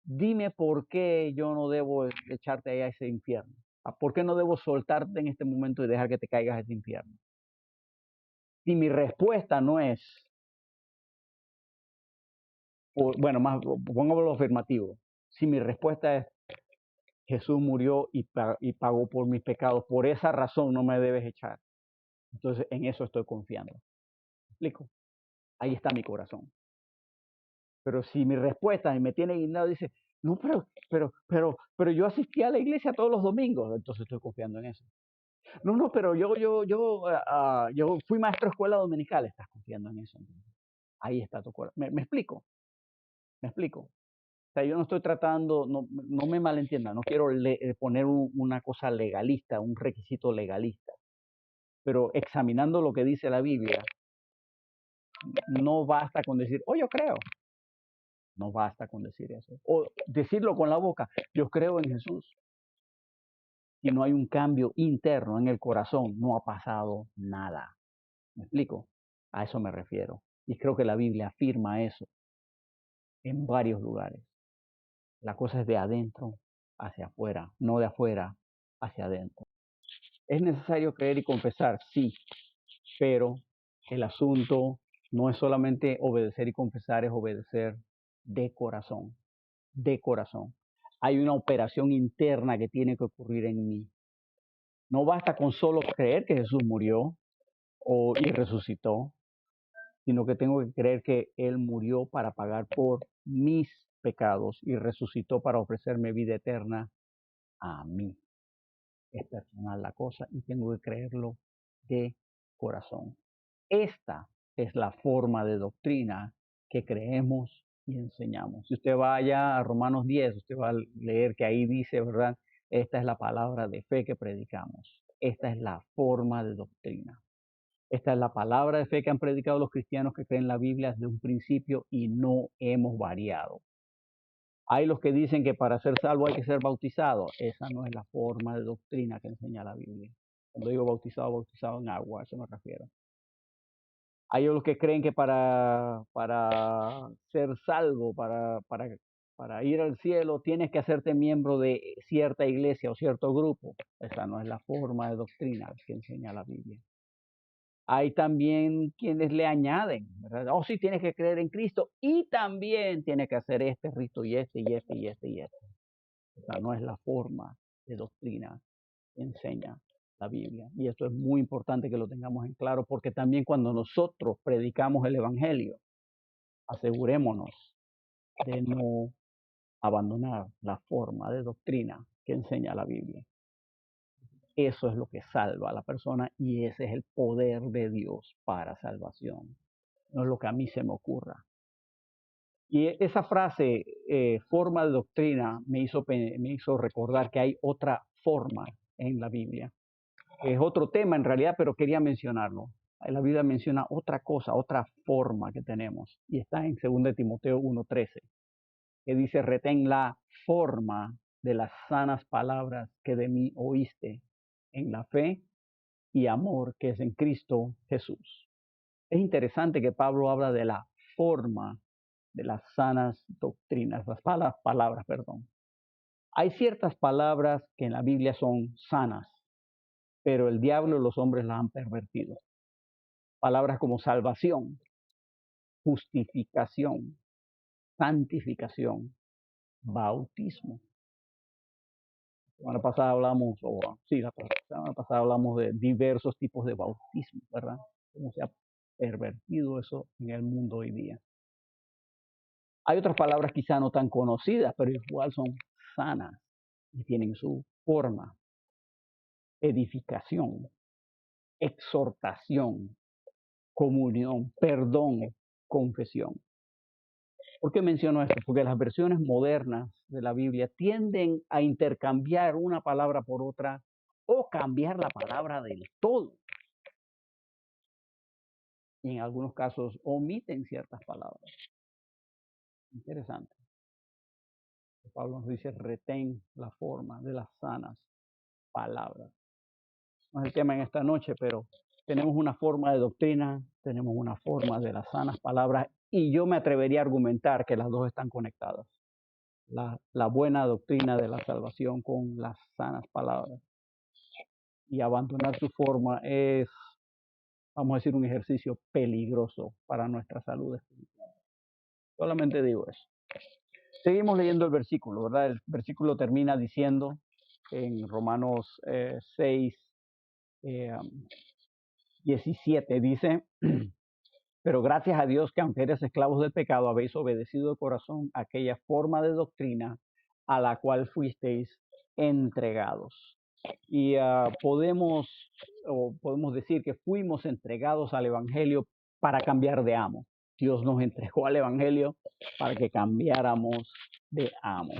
dime por qué yo no debo echarte allá a ese infierno. ¿Por qué no debo soltarte en este momento y dejar que te caigas a ese infierno? Si mi respuesta no es, bueno, más pongámoslo afirmativo, si mi respuesta es Jesús murió y pagó por mis pecados, por esa razón no me debes echar. Entonces en eso estoy confiando. ¿Me explico? Ahí está mi corazón. Pero si mi respuesta y me tiene guindado dice, no, pero yo asistí a la iglesia todos los domingos, entonces estoy confiando en eso. No, no, pero yo fui maestro de escuela dominical, estás confiando en eso. Ahí está tu corazón. ¿Me explico? ¿Me explico? O sea, yo no estoy tratando, no me malentienda, no quiero poner una cosa legalista, un requisito legalista, pero examinando lo que dice la Biblia, no basta con decir, oh, yo creo. No basta con decir eso. O decirlo con la boca, yo creo en Jesús. Si no hay un cambio interno en el corazón, no ha pasado nada. ¿Me explico? A eso me refiero. Y creo que la Biblia afirma eso en varios lugares. La cosa es de adentro hacia afuera, no de afuera hacia adentro. Es necesario creer y confesar, sí, pero el asunto no es solamente obedecer y confesar, es obedecer de corazón, de corazón. Hay una operación interna que tiene que ocurrir en mí. No basta con solo creer que Jesús murió y resucitó, sino que tengo que creer que Él murió para pagar por mis pecados y resucitó para ofrecerme vida eterna a mí. Es personal la cosa y tengo que creerlo de corazón. Esta es la forma de doctrina que creemos y enseñamos. Si usted vaya a Romanos 10, usted va a leer que ahí dice, ¿verdad? Esta es la palabra de fe que predicamos. Esta es la forma de doctrina. Esta es la palabra de fe que han predicado los cristianos que creen la Biblia desde un principio y no hemos variado. Hay los que dicen que para ser salvo hay que ser bautizado. Esa no es la forma de doctrina que enseña la Biblia. Cuando digo bautizado, bautizado en agua, a eso me refiero. Hay los que creen que para ser salvo, para ir al cielo, tienes que hacerte miembro de cierta iglesia o cierto grupo. Esa no es la forma de doctrina que enseña la Biblia. Hay también quienes le añaden, ¿verdad? Oh, sí, tienes que creer en Cristo y también tienes que hacer este rito y este y este y este y este. Esa no es la forma de doctrina que enseña la Biblia. Y esto es muy importante que lo tengamos en claro porque también cuando nosotros predicamos el Evangelio, asegurémonos de no abandonar la forma de doctrina que enseña la Biblia. Eso es lo que salva a la persona y ese es el poder de Dios para salvación. No es lo que a mí se me ocurra. Y esa frase, forma de doctrina, me hizo recordar que hay otra forma en la Biblia. Es otro tema en realidad, pero quería mencionarlo. La Biblia menciona otra cosa, otra forma que tenemos. Y está en 2 Timoteo 1:13, que dice, retén la forma de las sanas palabras que de mí oíste en la fe y amor que es en Cristo Jesús. Es interesante que Pablo habla de la forma de las sanas doctrinas, las palabras, perdón. Hay ciertas palabras que en la Biblia son sanas, pero el diablo y los hombres las han pervertido. Palabras como salvación, justificación, santificación, bautismo. La semana pasada hablamos de diversos tipos de bautismo, ¿verdad? Cómo se ha pervertido eso en el mundo hoy día. Hay otras palabras quizá no tan conocidas, pero igual son sanas y tienen su forma: edificación, exhortación, comunión, perdón, confesión. ¿Por qué menciono esto? Porque las versiones modernas de la Biblia tienden a intercambiar una palabra por otra o cambiar la palabra del todo. Y en algunos casos omiten ciertas palabras. Interesante. Pablo nos dice: retén la forma de las sanas palabras. No es el tema en esta noche, pero tenemos una forma de doctrina, tenemos una forma de las sanas palabras, y yo me atrevería a argumentar que las dos están conectadas. La buena doctrina de la salvación con las sanas palabras. Y abandonar su forma es, vamos a decir, un ejercicio peligroso para nuestra salud espiritual. Solamente digo eso. Seguimos leyendo el versículo, ¿verdad? El versículo termina diciendo en Romanos 6, 17, dice: pero gracias a Dios que aunque eres esclavos del pecado, habéis obedecido de corazón aquella forma de doctrina a la cual fuisteis entregados. Y podemos decir que fuimos entregados al Evangelio para cambiar de amo. Dios nos entregó al Evangelio para que cambiáramos de amo,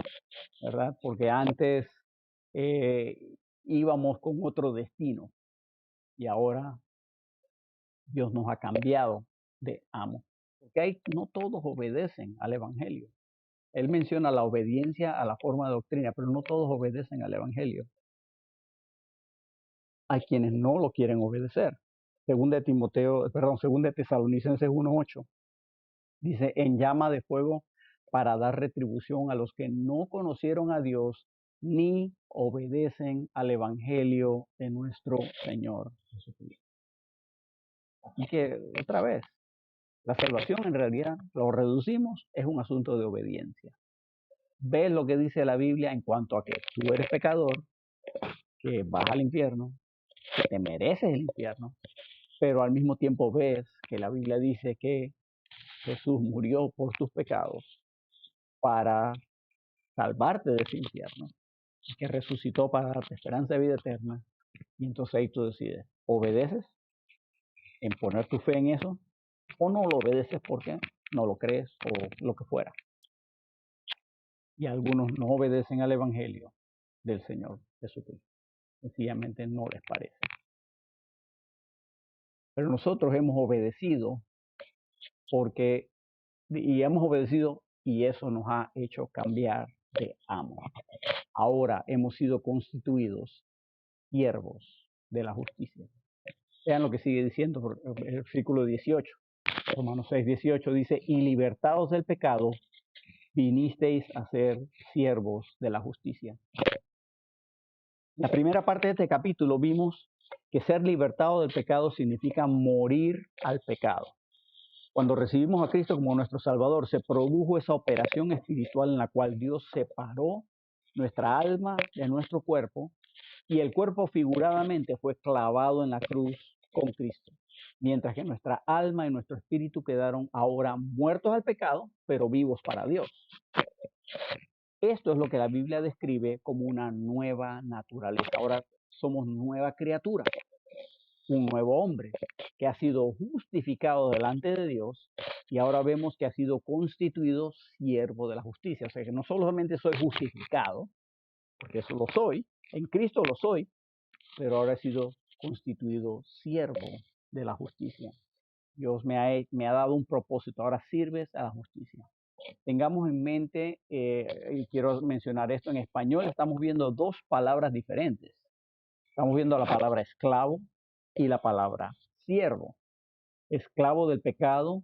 ¿verdad? Porque antes eh, íbamos con otro destino y ahora Dios nos ha cambiado de amo. Porque no todos obedecen al Evangelio. Él menciona la obediencia a la forma de doctrina, pero no todos obedecen al Evangelio. Hay quienes no lo quieren obedecer. Según de Tesalonicenses 1:8, dice: en llama de fuego para dar retribución a los que no conocieron a Dios ni obedecen al Evangelio de nuestro Señor Jesucristo. Así que, otra vez, la salvación en realidad, lo reducimos, es un asunto de obediencia. Ves lo que dice la Biblia en cuanto a que tú eres pecador, que vas al infierno, que te mereces el infierno, pero al mismo tiempo ves que la Biblia dice que Jesús murió por tus pecados para salvarte de ese infierno, y que resucitó para darte esperanza de vida eterna. Y entonces ahí tú decides: obedeces en poner tu fe en eso, o no lo obedeces porque no lo crees o lo que fuera. Y algunos no obedecen al Evangelio del Señor Jesucristo. Sencillamente no les parece. Pero nosotros hemos obedecido hemos obedecido, y eso nos ha hecho cambiar de amo. Ahora hemos sido constituidos siervos de la justicia. Vean lo que sigue diciendo por el versículo 18. Romanos 6:18 dice: y libertados del pecado, vinisteis a ser siervos de la justicia. La primera parte de este capítulo vimos que ser libertado del pecado significa morir al pecado. Cuando recibimos a Cristo como nuestro Salvador, se produjo esa operación espiritual en la cual Dios separó nuestra alma de nuestro cuerpo, y el cuerpo figuradamente fue clavado en la cruz con Cristo, mientras que nuestra alma y nuestro espíritu quedaron ahora muertos al pecado, pero vivos para Dios. Esto es lo que la Biblia describe como una nueva naturaleza. Ahora somos nueva criatura, un nuevo hombre que ha sido justificado delante de Dios, y ahora vemos que ha sido constituido siervo de la justicia. O sea que no solamente soy justificado, porque eso lo soy, en Cristo lo soy, pero ahora he sido constituido siervo de la justicia. Dios me ha dado un propósito. Ahora sirves a la justicia. Tengamos en mente, y quiero mencionar esto: en español estamos viendo dos palabras diferentes. Estamos viendo la palabra esclavo y la palabra siervo. Esclavo del pecado,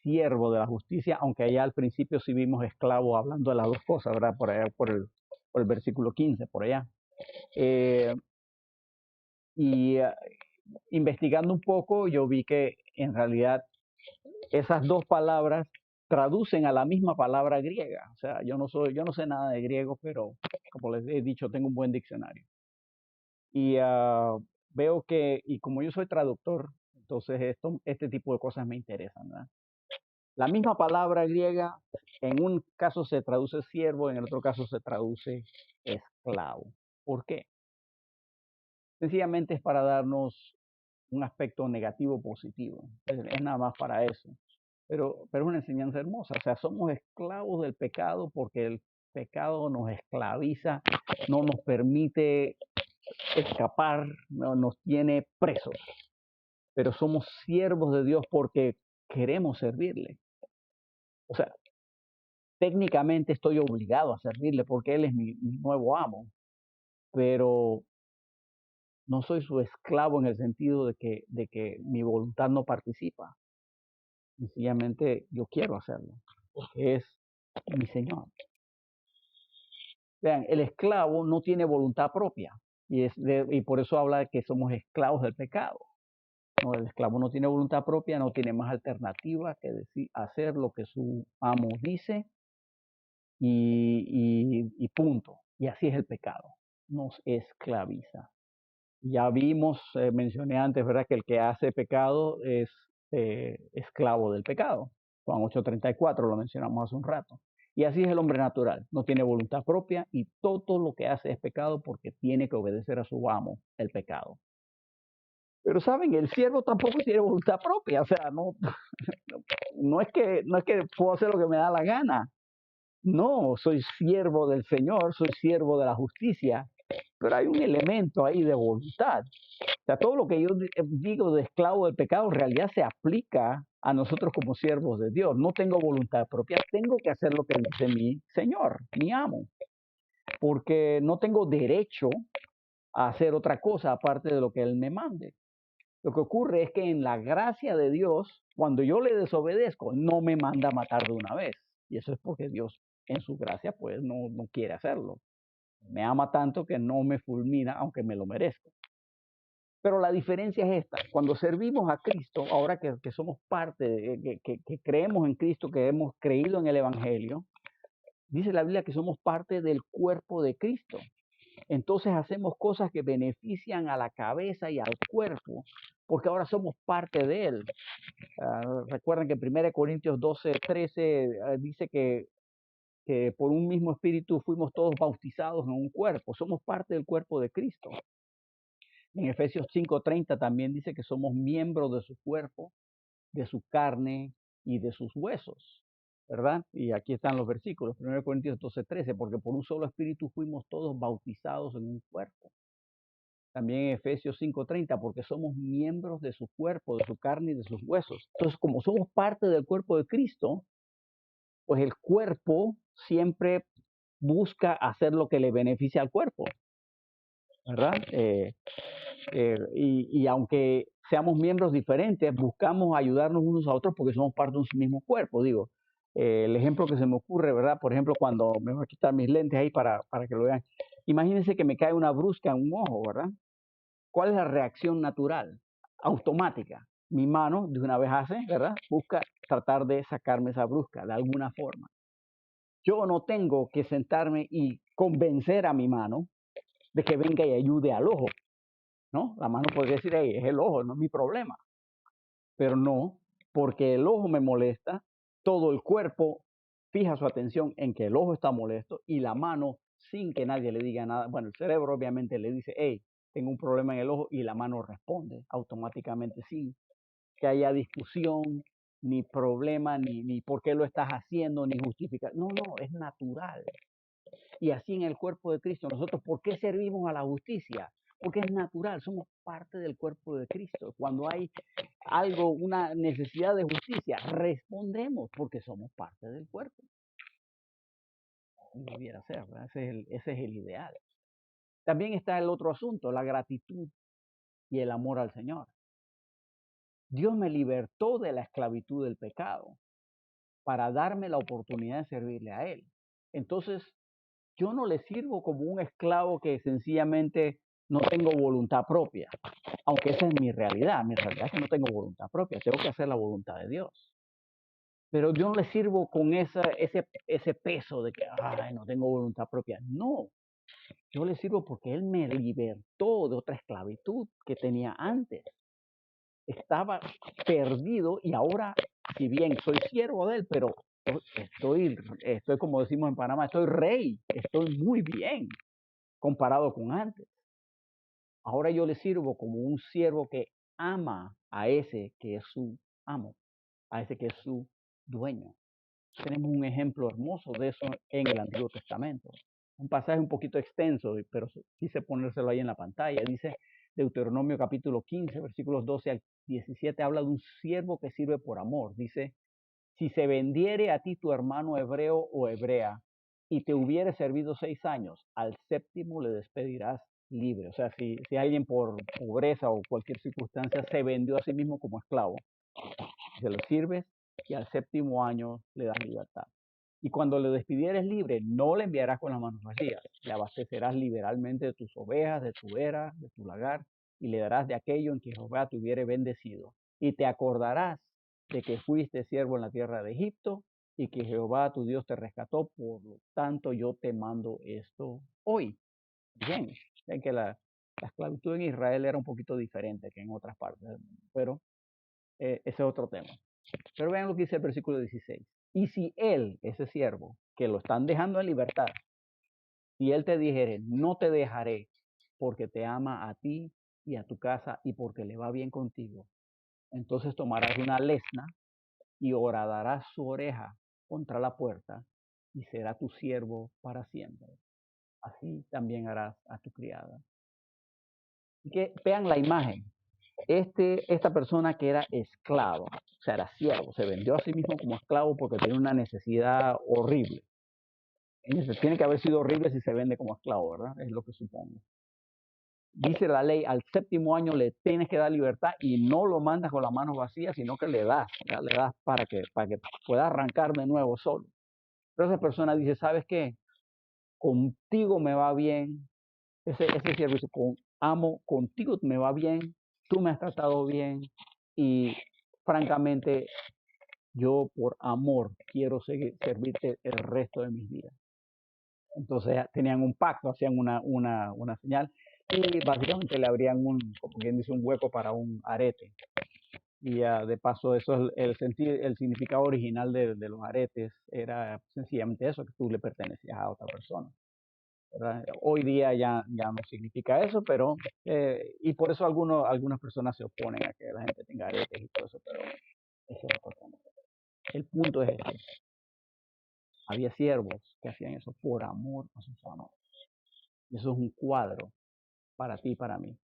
siervo de la justicia, aunque allá al principio sí vimos esclavo hablando de las dos cosas, ¿verdad? Por allá, por el versículo 15, por allá. Y investigando un poco, yo vi que en realidad esas dos palabras traducen a la misma palabra griega. O sea, yo no sé nada de griego, pero como les he dicho, tengo un buen diccionario. Y veo que, y como yo soy traductor, entonces este tipo de cosas me interesan, ¿verdad? La misma palabra griega, en un caso se traduce siervo, en el otro caso se traduce esclavo. ¿Por qué? Sencillamente es para darnos un aspecto negativo positivo. Es nada más para eso. Pero es una enseñanza hermosa. O sea, somos esclavos del pecado porque el pecado nos esclaviza, no nos permite escapar, no, nos tiene presos. Pero somos siervos de Dios porque queremos servirle. O sea, técnicamente estoy obligado a servirle porque Él es mi nuevo amo, pero no soy su esclavo en el sentido de que mi voluntad no participa. Sencillamente yo quiero hacerlo, porque es mi Señor. Vean, el esclavo no tiene voluntad propia y por eso habla de que somos esclavos del pecado. No, el esclavo no tiene voluntad propia, no tiene más alternativa que hacer lo que su amo dice y punto. Y así es el pecado, nos esclaviza. Ya vimos, mencioné antes, ¿verdad? Que el que hace pecado es esclavo del pecado. Juan 8:34 lo mencionamos hace un rato. Y así es el hombre natural, no tiene voluntad propia y todo lo que hace es pecado porque tiene que obedecer a su amo, el pecado. Pero saben, el siervo tampoco tiene voluntad propia, o sea, no, no es que puedo hacer lo que me da la gana. No, soy siervo del Señor, soy siervo de la justicia, pero hay un elemento ahí de voluntad. O sea, todo lo que yo digo de esclavo del pecado en realidad se aplica a nosotros como siervos de Dios. No tengo voluntad propia, tengo que hacer lo que dice mi Señor, mi amo, porque no tengo derecho a hacer otra cosa aparte de lo que Él me mande. Lo que ocurre es que en la gracia de Dios, cuando yo le desobedezco, no me manda a matar de una vez. Y eso es porque Dios en su gracia pues no quiere hacerlo. Me ama tanto que no me fulmina aunque me lo merezco. Pero la diferencia es esta, cuando servimos a Cristo, ahora que somos parte, que creemos en Cristo, que hemos creído en el Evangelio, dice la Biblia que somos parte del cuerpo de Cristo. Entonces hacemos cosas que benefician a la cabeza y al cuerpo, porque ahora somos parte de él. Recuerden que 1 Corintios 12:13 dice que por un mismo espíritu fuimos todos bautizados en un cuerpo, somos parte del cuerpo de Cristo. En Efesios 5:30 también dice que somos miembros de su cuerpo, de su carne y de sus huesos, ¿verdad? Y aquí están los versículos, 1 Corintios 12:13, porque por un solo espíritu fuimos todos bautizados en un cuerpo. También en Efesios 5:30, porque somos miembros de su cuerpo, de su carne y de sus huesos. Entonces, como somos parte del cuerpo de Cristo, pues el cuerpo siempre busca hacer lo que le beneficia al cuerpo, ¿verdad? Y aunque seamos miembros diferentes, buscamos ayudarnos unos a otros porque somos parte de un mismo cuerpo. Digo, el ejemplo que se me ocurre, ¿verdad? Por ejemplo, cuando me voy a quitar mis lentes ahí para que lo vean. Imagínense que me cae una brusca en un ojo, ¿verdad? ¿Cuál es la reacción natural? Automática. Mi mano de una vez hace, ¿verdad? Busca tratar de sacarme esa brusca de alguna forma. Yo no tengo que sentarme y convencer a mi mano de que venga y ayude al ojo, ¿no? La mano podría decir, hey, es el ojo, no es mi problema. Pero no, porque el ojo me molesta, todo el cuerpo fija su atención en que el ojo está molesto y la mano, sin que nadie le diga nada, bueno, el cerebro obviamente le dice, hey, tengo un problema en el ojo y la mano responde automáticamente sin que haya discusión, ni problema, ni por qué lo estás haciendo, ni justificar. No, no, es natural. Y así en el cuerpo de Cristo, nosotros, ¿por qué servimos a la justicia? Porque es natural, somos parte del cuerpo de Cristo. Cuando hay algo, una necesidad de justicia, respondemos porque somos parte del cuerpo. Debiera ser, ¿verdad? Ese es el ideal. También está el otro asunto, la gratitud y el amor al Señor. Dios me libertó de la esclavitud del pecado para darme la oportunidad de servirle a Él. Entonces, yo no le sirvo como un esclavo que sencillamente no tengo voluntad propia, aunque esa es mi realidad. Mi realidad es que no tengo voluntad propia, tengo que hacer la voluntad de Dios. Pero yo no le sirvo con ese peso de que, ay, no tengo voluntad propia. No, yo le sirvo porque Él me libertó de otra esclavitud que tenía antes. Estaba perdido y ahora si bien soy siervo de él, pero estoy como decimos en Panamá, estoy rey, estoy muy bien comparado con antes. Ahora yo le sirvo como un siervo que ama a ese que es su amo, a ese que es su dueño. Tenemos un ejemplo hermoso de eso en el Antiguo Testamento. Un pasaje un poquito extenso, pero quise ponérselo ahí en la pantalla. Dice Deuteronomio capítulo 15, versículos 12 al 17, habla de un siervo que sirve por amor. Dice, si se vendiere a ti tu hermano hebreo o hebrea y te hubiere servido 6 años, al séptimo le despedirás libre. O sea, si alguien por pobreza o cualquier circunstancia se vendió a sí mismo como esclavo, se lo sirves y al séptimo año le das libertad. Y cuando le despidieres libre, no le enviarás con las manos vacías, le abastecerás liberalmente de tus ovejas, de tu era, de tu lagar, y le darás de aquello en que Jehová te hubiere bendecido. Y te acordarás de que fuiste siervo en la tierra de Egipto y que Jehová tu Dios te rescató, por lo tanto yo te mando esto hoy. Bien, ven que la esclavitud en Israel era un poquito diferente que en otras partes del mundo, pero ese es otro tema. Pero vean lo que dice el versículo 16. Y si él, ese siervo, que lo están dejando en libertad, si él te dijere, no te dejaré, porque te ama a ti y a tu casa y porque le va bien contigo, entonces tomarás una lesna y horadarás su oreja contra la puerta y será tu siervo para siempre. Así también harás a tu criada. Y que vean la imagen. Esta persona que era esclavo, o sea, era siervo, se vendió a sí mismo como esclavo porque tenía una necesidad horrible. Tiene que haber sido horrible si se vende como esclavo, ¿verdad? Es lo que supongo. Dice la ley, al séptimo año le tienes que dar libertad y no lo mandas con las manos vacías, sino que le das, ¿verdad? Le das para que pueda arrancar de nuevo solo. Pero esa persona dice, ¿sabes qué? Contigo me va bien. Ese siervo dice, amo, contigo me va bien, tú me has tratado bien y francamente yo por amor quiero servirte el resto de mis días. Entonces tenían un pacto, hacían una señal y básicamente le abrían como quien dice, un hueco para un arete. Y de paso, eso es el significado original de los aretes, era sencillamente eso, que tú le pertenecías a otra persona. ¿Verdad? Hoy día ya no significa eso, pero, y por eso algunas personas se oponen a que la gente tenga aretes y todo eso, pero eso es otro tema. El punto es este, había siervos que hacían eso por amor a sus amos. Y eso es un cuadro para ti y para mí.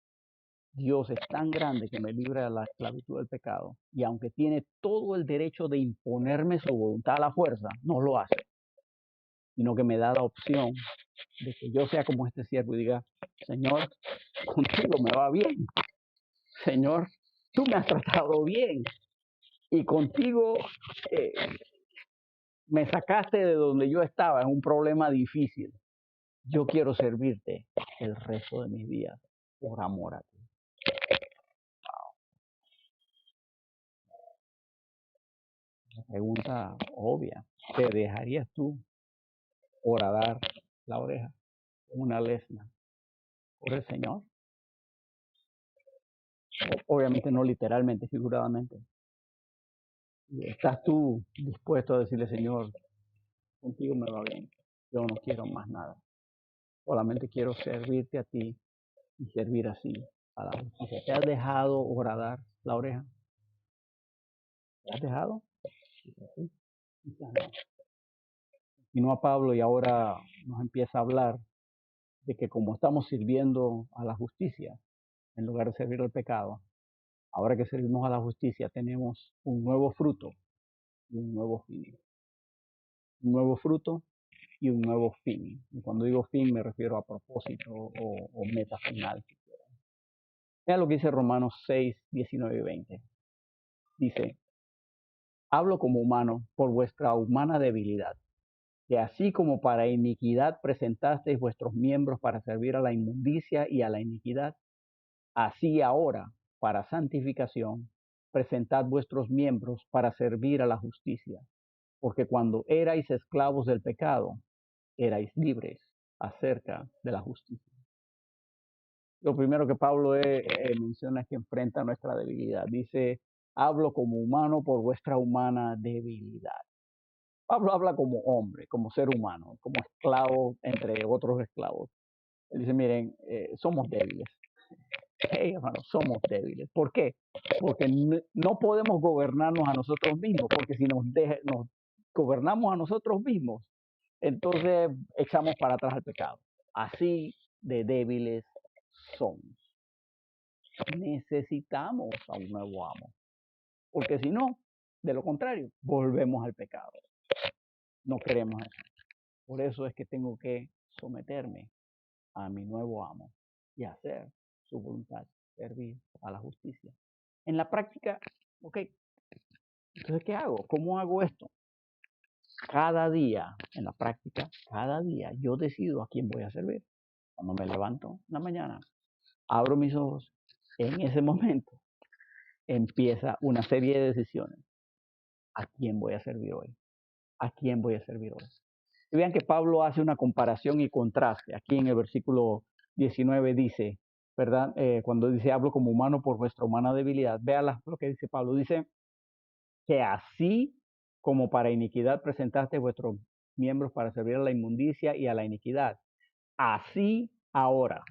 Dios es tan grande que me libra de la esclavitud del pecado, y aunque tiene todo el derecho de imponerme su voluntad a la fuerza, no lo hace, sino que me da la opción de que yo sea como este siervo y diga, Señor, contigo me va bien. Señor, tú me has tratado bien y contigo eh, me sacaste de donde yo estaba, en un problema difícil. Yo quiero servirte el resto de mis días por amor a ti. Una pregunta obvia. ¿Te dejarías tú horadar la oreja con una lesna por el Señor? Obviamente no literalmente, figuradamente. ¿Estás tú dispuesto a decirle, Señor, contigo me va bien? Yo no quiero más nada. Solamente quiero servirte a ti y servir así a la justicia. ¿Te has dejado horadar la oreja? ¿Te has dejado? Sí. Continúa Pablo y ahora nos empieza a hablar de que como estamos sirviendo a la justicia en lugar de servir al pecado, ahora que servimos a la justicia tenemos un nuevo fruto y un nuevo fin. Un nuevo fruto y un nuevo fin. Y cuando digo fin me refiero a propósito o meta final. Vean lo que dice Romanos 6, 19 y 20. Dice, hablo como humano por vuestra humana debilidad, que así como para iniquidad presentasteis vuestros miembros para servir a la inmundicia y a la iniquidad, así ahora, para santificación, presentad vuestros miembros para servir a la justicia. Porque cuando erais esclavos del pecado, erais libres acerca de la justicia. Lo primero que Pablo menciona es que enfrenta nuestra debilidad. Dice, hablo como humano por vuestra humana debilidad. Pablo habla como hombre, como ser humano, como esclavo entre otros esclavos. Él dice, miren, somos débiles. Hey, hermanos, somos débiles. ¿Por qué? Porque no podemos gobernarnos a nosotros mismos, porque si nos gobernamos a nosotros mismos, entonces echamos para atrás al pecado. Así de débiles somos. Necesitamos a un nuevo amo, porque si no, de lo contrario, volvemos al pecado. No queremos eso. Por eso es que tengo que someterme a mi nuevo amo y hacer su voluntad, servir a la justicia. En la práctica, ok, entonces, ¿qué hago? ¿Cómo hago esto? Cada día, en la práctica, cada día yo decido a quién voy a servir. Cuando me levanto en la mañana, abro mis ojos, en ese momento empieza una serie de decisiones. ¿A quién voy a servir hoy? ¿A quién voy a servir hoy? Y vean que Pablo hace una comparación y contraste. Aquí en el versículo 19 dice, ¿verdad? Cuando dice, hablo como humano por vuestra humana debilidad. Vean lo que dice Pablo. Dice que así como para iniquidad presentaste vuestros miembros para servir a la inmundicia y a la iniquidad. Así ahora.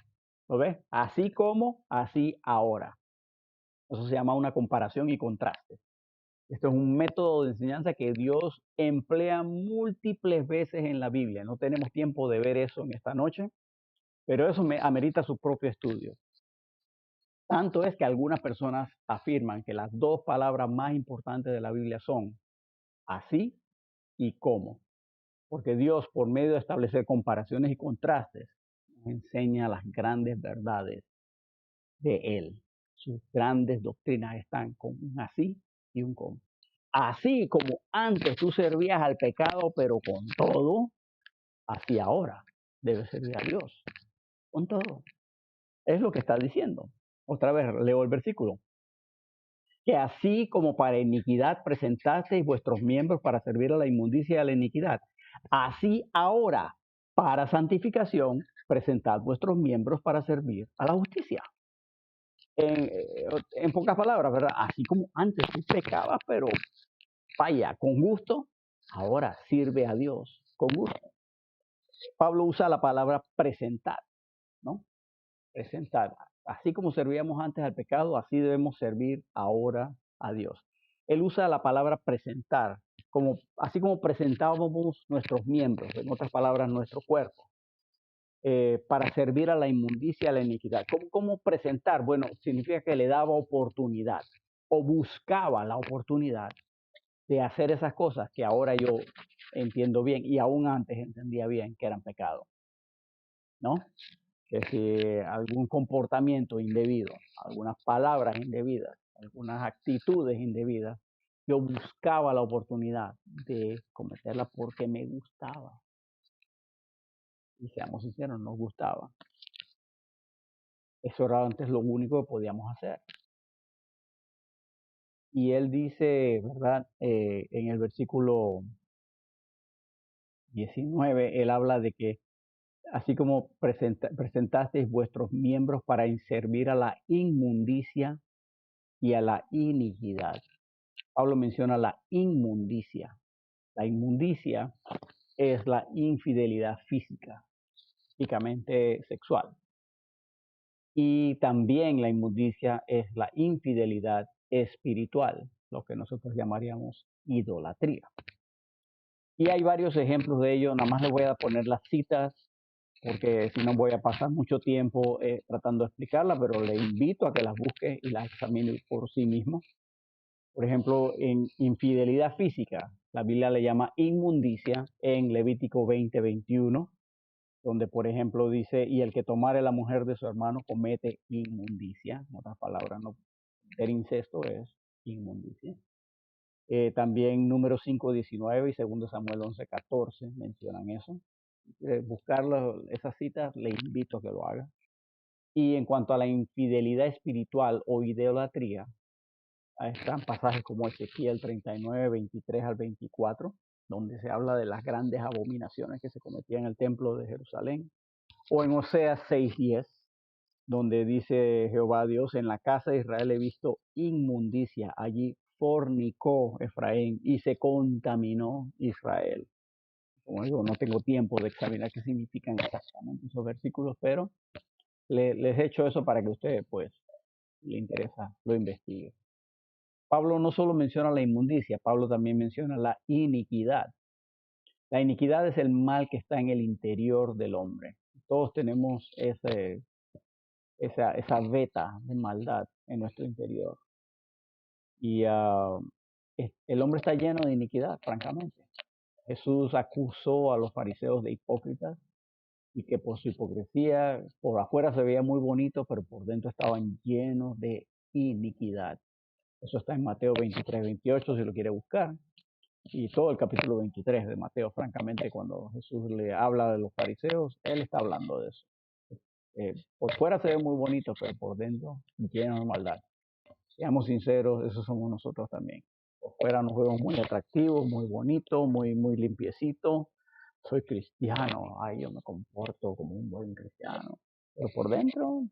¿Lo ves? Así como, así ahora. Eso se llama una comparación y contraste. Esto es un método de enseñanza que Dios emplea múltiples veces en la Biblia. No tenemos tiempo de ver eso en esta noche, pero eso amerita su propio estudio. Tanto es que algunas personas afirman que las dos palabras más importantes de la Biblia son así y cómo. Porque Dios, por medio de establecer comparaciones y contrastes, nos enseña las grandes verdades de Él. Sus grandes doctrinas están con un así y un cómo. Así como antes tú servías al pecado, pero con todo, así ahora debes servir a Dios. Con todo. Es lo que está diciendo. Otra vez leo el versículo. Que así como para iniquidad presentasteis vuestros miembros para servir a la inmundicia y a la iniquidad, así ahora para santificación presentad vuestros miembros para servir a la justicia. En pocas palabras, ¿verdad? Así como antes tú pecabas, pero vaya, con gusto, ahora sirve a Dios con gusto. Pablo usa la palabra presentar, ¿no? Presentar. Así como servíamos antes al pecado, así debemos servir ahora a Dios. Él usa la palabra presentar, así como presentábamos nuestros miembros, en otras palabras, nuestro cuerpo, para servir a la inmundicia, a la iniquidad. ¿Cómo presentar? Bueno, significa que le daba oportunidad o buscaba la oportunidad de hacer esas cosas que ahora yo entiendo bien y aún antes entendía bien que eran pecado, ¿no? Que si algún comportamiento indebido, algunas palabras indebidas, algunas actitudes indebidas, yo buscaba la oportunidad de cometerla porque me gustaba. Y seamos sinceros, nos gustaba. Eso era antes lo único que podíamos hacer. Y él dice, ¿verdad? En el versículo 19, él habla de que así como presentasteis vuestros miembros para servir a la inmundicia y a la iniquidad. Pablo menciona la inmundicia. La inmundicia es la infidelidad física, típicamente sexual. Y también la inmundicia es la infidelidad espiritual, lo que nosotros llamaríamos idolatría. Y hay varios ejemplos de ello, nada más les voy a poner las citas porque si no voy a pasar mucho tiempo tratando de explicarla, pero le invito a que las busque y las examine por sí mismo. Por ejemplo, en infidelidad física, la Biblia le llama inmundicia en Levítico 20:21, donde por ejemplo dice, y el que tomare la mujer de su hermano comete inmundicia. En otras palabras, no, el incesto es inmundicia. También número 5:19 y 2 Samuel 11:14 mencionan eso. Buscar esas citas, le invito a que lo haga. Y en cuanto a la infidelidad espiritual o idolatría, ahí están pasajes como Ezequiel 39:23 al 24, donde se habla de las grandes abominaciones que se cometían en el templo de Jerusalén, o en Oseas 6:10, donde dice Jehová Dios, en la casa de Israel he visto inmundicia, allí fornicó Efraín y se contaminó Israel. Como digo, no tengo tiempo de examinar qué significan exactamente esos versículos, pero les he hecho eso para que usted, pues, le interesa, lo investigue. Pablo no solo menciona la inmundicia, Pablo también menciona la iniquidad. La iniquidad es el mal que está en el interior del hombre. Todos tenemos esa veta de maldad en nuestro interior. Y el hombre está lleno de iniquidad, francamente. Jesús acusó a los fariseos de hipócritas y que por su hipocresía, por afuera se veía muy bonito, pero por dentro estaban llenos de iniquidad. Eso está en Mateo 23, 28, si lo quiere buscar. Y todo el capítulo 23 de Mateo, francamente, cuando Jesús le habla de los fariseos, él está hablando de eso. Por fuera se ve muy bonito, pero por dentro lleno de maldad. Seamos sinceros, eso somos nosotros también. Por fuera nos vemos muy atractivos, muy bonitos, muy limpiecitos. Soy cristiano, ay, yo me comporto como un buen cristiano. Pero por dentro,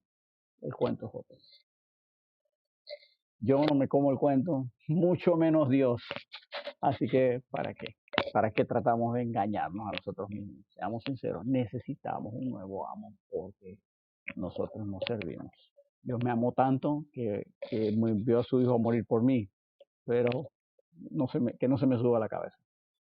el cuento es otro. Yo no me como el cuento, mucho menos Dios. Así que, ¿para qué? ¿Para qué tratamos de engañarnos a nosotros mismos? Seamos sinceros, necesitamos un nuevo amo porque nosotros no servimos. Dios me amó tanto que me envió a su hijo a morir por mí, pero que no se me suba a la cabeza.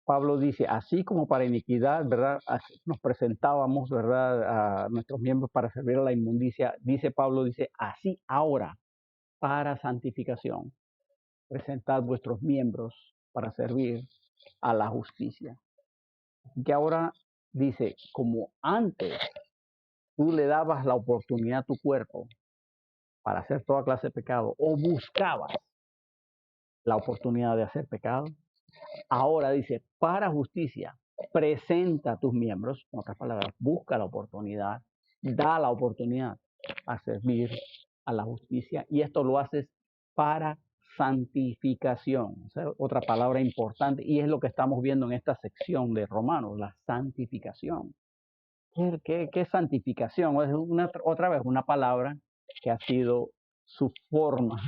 Pablo dice, así como para iniquidad, ¿verdad? Nos presentábamos, ¿verdad? A nuestros miembros para servir a la inmundicia. Dice Pablo, dice, así ahora para santificación. Presentad vuestros miembros para servir a la justicia. Que ahora dice, como antes tú le dabas la oportunidad a tu cuerpo para hacer toda clase de pecado o buscabas la oportunidad de hacer pecado, ahora dice, para justicia, presenta a tus miembros, en otras palabras, busca la oportunidad, da la oportunidad a servir a la justicia y esto lo haces para santificación. O sea, otra palabra importante y es lo que estamos viendo en esta sección de Romanos, la santificación. ¿Qué es santificación? Es otra vez una palabra que ha sido su forma.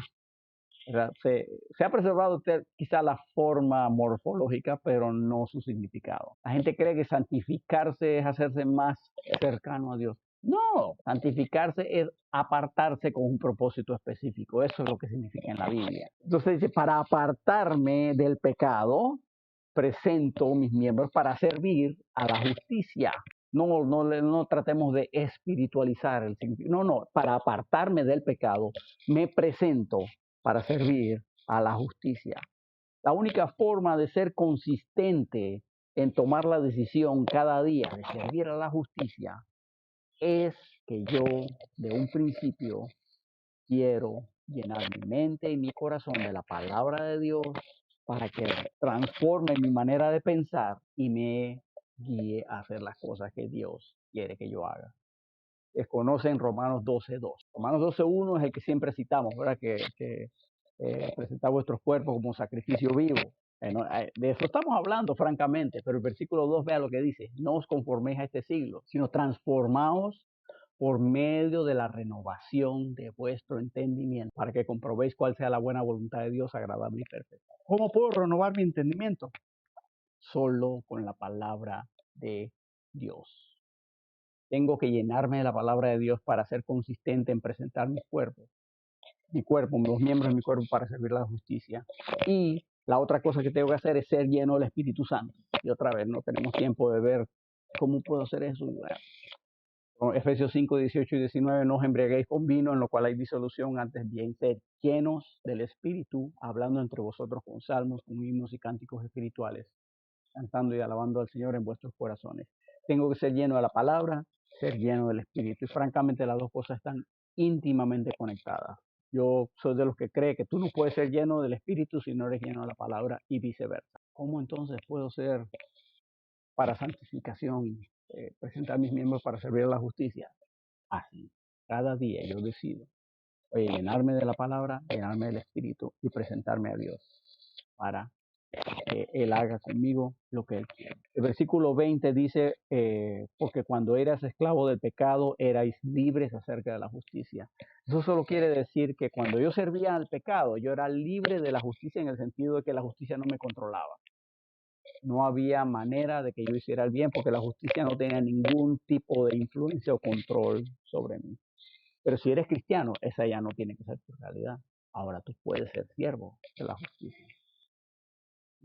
Se ha preservado quizá la forma morfológica, pero no su significado. La gente cree que santificarse es hacerse más cercano a Dios. No, santificarse es apartarse con un propósito específico. Eso es lo que significa en la Biblia. Entonces dice, para apartarme del pecado, presento mis miembros para servir a la justicia. No tratemos de espiritualizar el significado. No, para apartarme del pecado, me presento para servir a la justicia. La única forma de ser consistente en tomar la decisión cada día de servir a la justicia es que yo de un principio quiero llenar mi mente y mi corazón de la palabra de Dios para que transforme mi manera de pensar y me guíe a hacer las cosas que Dios quiere que yo haga. Conocen Romanos 12:2. Romanos 12:1 es el que siempre citamos, ¿verdad? Que presentar vuestros cuerpos como sacrificio vivo. De eso estamos hablando, francamente, pero el versículo 2, vea lo que dice: no os conforméis a este siglo, sino transformaos por medio de la renovación de vuestro entendimiento, para que comprobéis cuál sea la buena voluntad de Dios, agradable y perfecta. ¿Cómo puedo renovar mi entendimiento? Solo con la palabra de Dios. Tengo que llenarme de la palabra de Dios para ser consistente en presentar mi cuerpo, los miembros de mi cuerpo para servir a la justicia. Y la otra cosa que tengo que hacer es ser lleno del Espíritu Santo. Y otra vez, no tenemos tiempo de ver cómo puedo hacer eso. Bueno, Efesios 5, 18 y 19, no os embriaguéis con vino en lo cual hay disolución, antes bien sed llenos del Espíritu, hablando entre vosotros con salmos, con himnos y cánticos espirituales, cantando y alabando al Señor en vuestros corazones. Tengo que ser lleno de la palabra, ser lleno del Espíritu. Y francamente las dos cosas están íntimamente conectadas. Yo soy de los que cree que tú no puedes ser lleno del Espíritu si no eres lleno de la palabra y viceversa. ¿Cómo entonces puedo ser para santificación, presentar mis miembros para servir a la justicia? Así, cada día yo decido llenarme de la palabra, llenarme del Espíritu y presentarme a Dios para que Él haga conmigo lo que Él quiere. El versículo 20 dice, porque cuando eras esclavo del pecado, erais libres acerca de la justicia. Eso solo quiere decir que cuando yo servía al pecado, yo era libre de la justicia en el sentido de que la justicia no me controlaba. No había manera de que yo hiciera el bien porque la justicia no tenía ningún tipo de influencia o control sobre mí. Pero si eres cristiano, esa ya no tiene que ser tu realidad. Ahora tú puedes ser siervo de la justicia.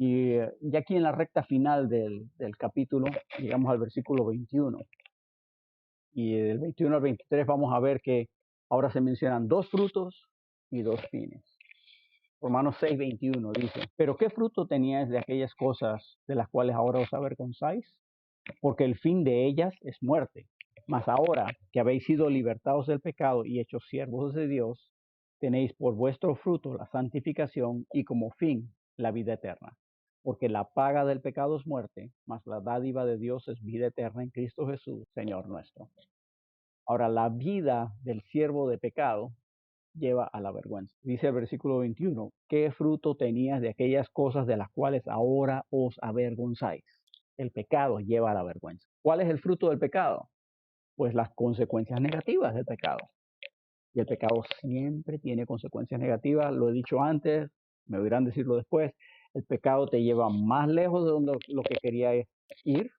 Y ya aquí en la recta final del capítulo, llegamos al versículo 21. Y del 21 al 23 vamos a ver que ahora se mencionan dos frutos y dos fines. Romanos 6:21 dice, pero ¿qué fruto teníais de aquellas cosas de las cuales ahora os avergonzáis? Porque el fin de ellas es muerte. Mas ahora que habéis sido libertados del pecado y hechos siervos de Dios, tenéis por vuestro fruto la santificación y como fin la vida eterna. Porque la paga del pecado es muerte, mas la dádiva de Dios es vida eterna en Cristo Jesús, Señor nuestro. Ahora, la vida del siervo de pecado lleva a la vergüenza. Dice el versículo 21, ¿qué fruto tenías de aquellas cosas de las cuales ahora os avergonzáis? El pecado lleva a la vergüenza. ¿Cuál es el fruto del pecado? Pues las consecuencias negativas del pecado. Y el pecado siempre tiene consecuencias negativas, lo he dicho antes, me oirán decirlo después, el pecado te lleva más lejos de donde lo que querías ir,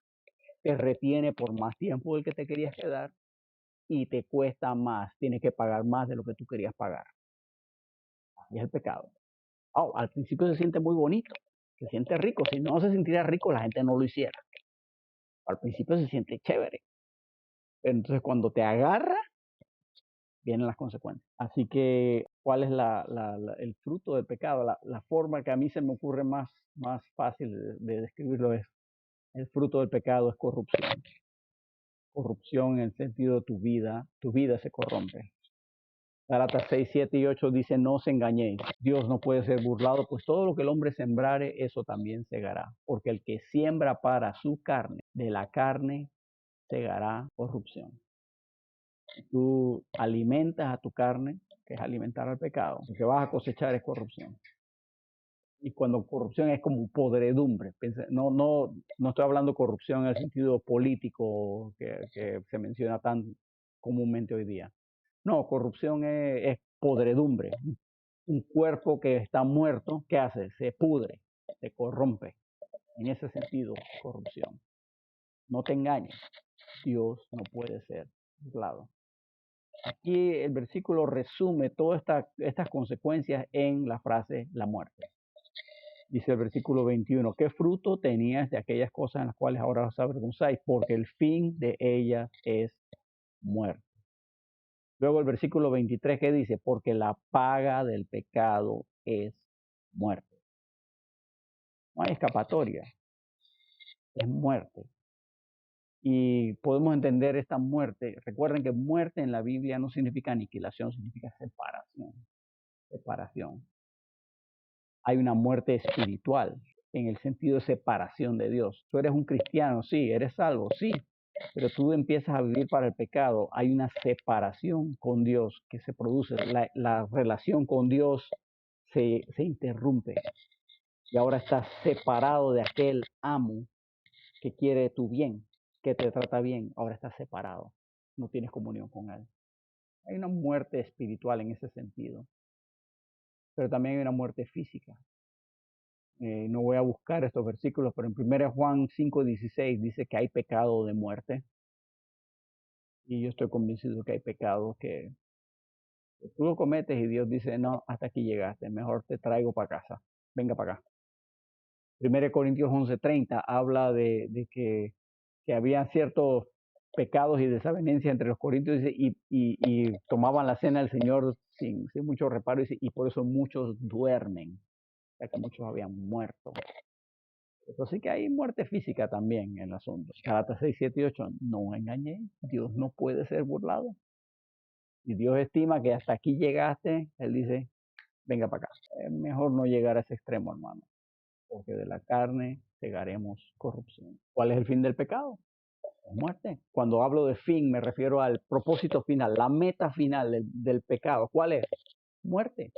te retiene por más tiempo del que te querías quedar y te cuesta más, tienes que pagar más de lo que tú querías pagar. Así es el pecado. Oh, al principio se siente muy bonito, se siente rico, si no se sintiera rico la gente no lo hiciera. Al principio se siente chévere, entonces cuando te agarra, vienen las consecuencias. Así que, ¿cuál es el fruto del pecado? La forma que a mí se me ocurre más fácil de describirlo es, el fruto del pecado es corrupción. Corrupción en el sentido de tu vida se corrompe. Gálatas 6, 7 y 8 dice, no os engañéis, Dios no puede ser burlado, pues todo lo que el hombre sembrare, eso también segará. Porque el que siembra para su carne, de la carne segará corrupción. Si tú alimentas a tu carne, que es alimentar al pecado, lo que vas a cosechar es corrupción. Y cuando corrupción es como podredumbre, no estoy hablando de corrupción en el sentido político que se menciona tan comúnmente hoy día. No, corrupción es podredumbre. Un cuerpo que está muerto, ¿qué hace? Se pudre, se corrompe. En ese sentido, corrupción. No te engañes, Dios no puede ser burlado. Aquí el versículo resume todas estas consecuencias en la frase la muerte. Dice el versículo 21, ¿qué fruto tenías de aquellas cosas en las cuales ahora os avergonzáis? Porque el fin de ellas es muerte. Luego el versículo 23 que dice, porque la paga del pecado es muerte. No hay escapatoria, es muerte. Y podemos entender esta muerte. Recuerden que muerte en la Biblia no significa aniquilación, significa separación. Separación. Hay una muerte espiritual en el sentido de separación de Dios. Tú eres un cristiano, sí, eres salvo, sí, pero tú empiezas a vivir para el pecado. Hay una separación con Dios que se produce. La relación con Dios se interrumpe y ahora estás separado de aquel amo que quiere tu bien, que te trata bien. Ahora estás separado, no tienes comunión con él. Hay una muerte espiritual en ese sentido, pero también hay una muerte física. No voy a buscar estos versículos, pero en 1 Juan 5:16 dice que hay pecado de muerte. Y yo estoy convencido que hay pecados que tú lo cometes y Dios dice, no, hasta aquí llegaste, mejor te traigo para casa, venga para acá. 1 Corintios 11:30 habla de que había ciertos pecados y desavenencias entre los corintios y tomaban la cena del Señor sin mucho reparo y por eso muchos duermen, ya que muchos habían muerto. Entonces sí que hay muerte física también en el asunto. Gálatas 6, 7 y 8, no engañéis, Dios no puede ser burlado. Y Dios estima que hasta aquí llegaste, Él dice, venga para acá. Es mejor no llegar a ese extremo, hermano, porque de la carne segaremos corrupción. ¿Cuál es el fin del pecado? Es muerte. Cuando hablo de fin, me refiero al propósito final, la meta final del pecado. ¿Cuál es? Muerte.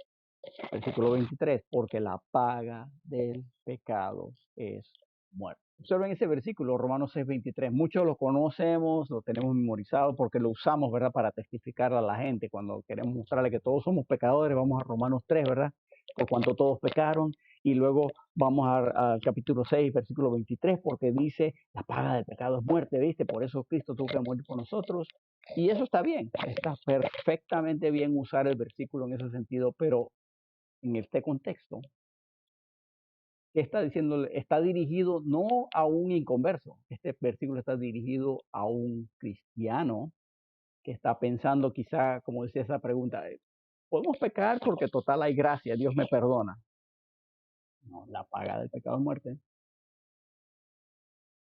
Versículo 23, porque la paga del pecado pecado es muerte. Observen ese versículo, Romanos 6:23. Muchos lo conocemos, lo tenemos memorizado porque lo usamos, ¿verdad? Para testificar a la gente. Cuando queremos mostrarle que todos somos pecadores, vamos a Romanos 3, ¿verdad? Por cuanto todos pecaron. Y luego vamos al capítulo 6, versículo 23, porque dice, la paga del pecado es muerte, ¿viste? Por eso Cristo tuvo que morir por nosotros. Y eso está bien, está perfectamente bien usar el versículo en ese sentido, pero en este contexto, ¿qué está diciendo? Está dirigido no a un inconverso, este versículo está dirigido a un cristiano que está pensando quizá, como decía esa pregunta, ¿podemos pecar porque total hay gracia, Dios me perdona? No, la paga del pecado es muerte,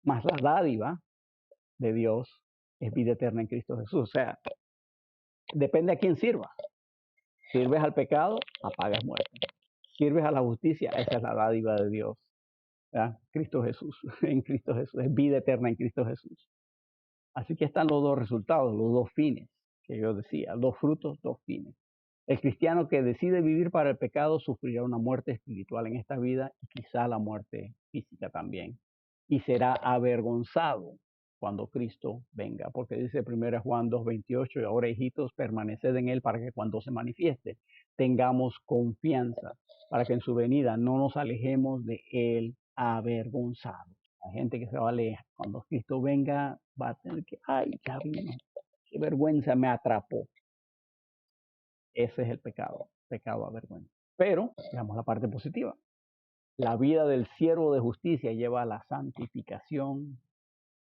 más la dádiva de Dios es vida eterna en Cristo Jesús. O sea, depende a quién sirva. Sirves al pecado, la paga es muerte. Sirves a la justicia, esa es la dádiva de Dios. ¿Verdad? Cristo Jesús, en Cristo Jesús, es vida eterna en Cristo Jesús. Así que están los dos resultados, los dos fines que yo decía, dos frutos, dos fines. El cristiano que decide vivir para el pecado sufrirá una muerte espiritual en esta vida y quizá la muerte física también. Y será avergonzado cuando Cristo venga, porque dice 1 Juan 2:28, y ahora hijitos, permaneced en él para que cuando se manifieste tengamos confianza, para que en su venida no nos alejemos de él avergonzados. Hay gente que se va a alejar. Cuando Cristo venga, va a tener que, ay, ya vino, qué vergüenza me atrapó. Ese es el pecado a vergüenza. Pero, veamos la parte positiva. La vida del siervo de justicia lleva a la santificación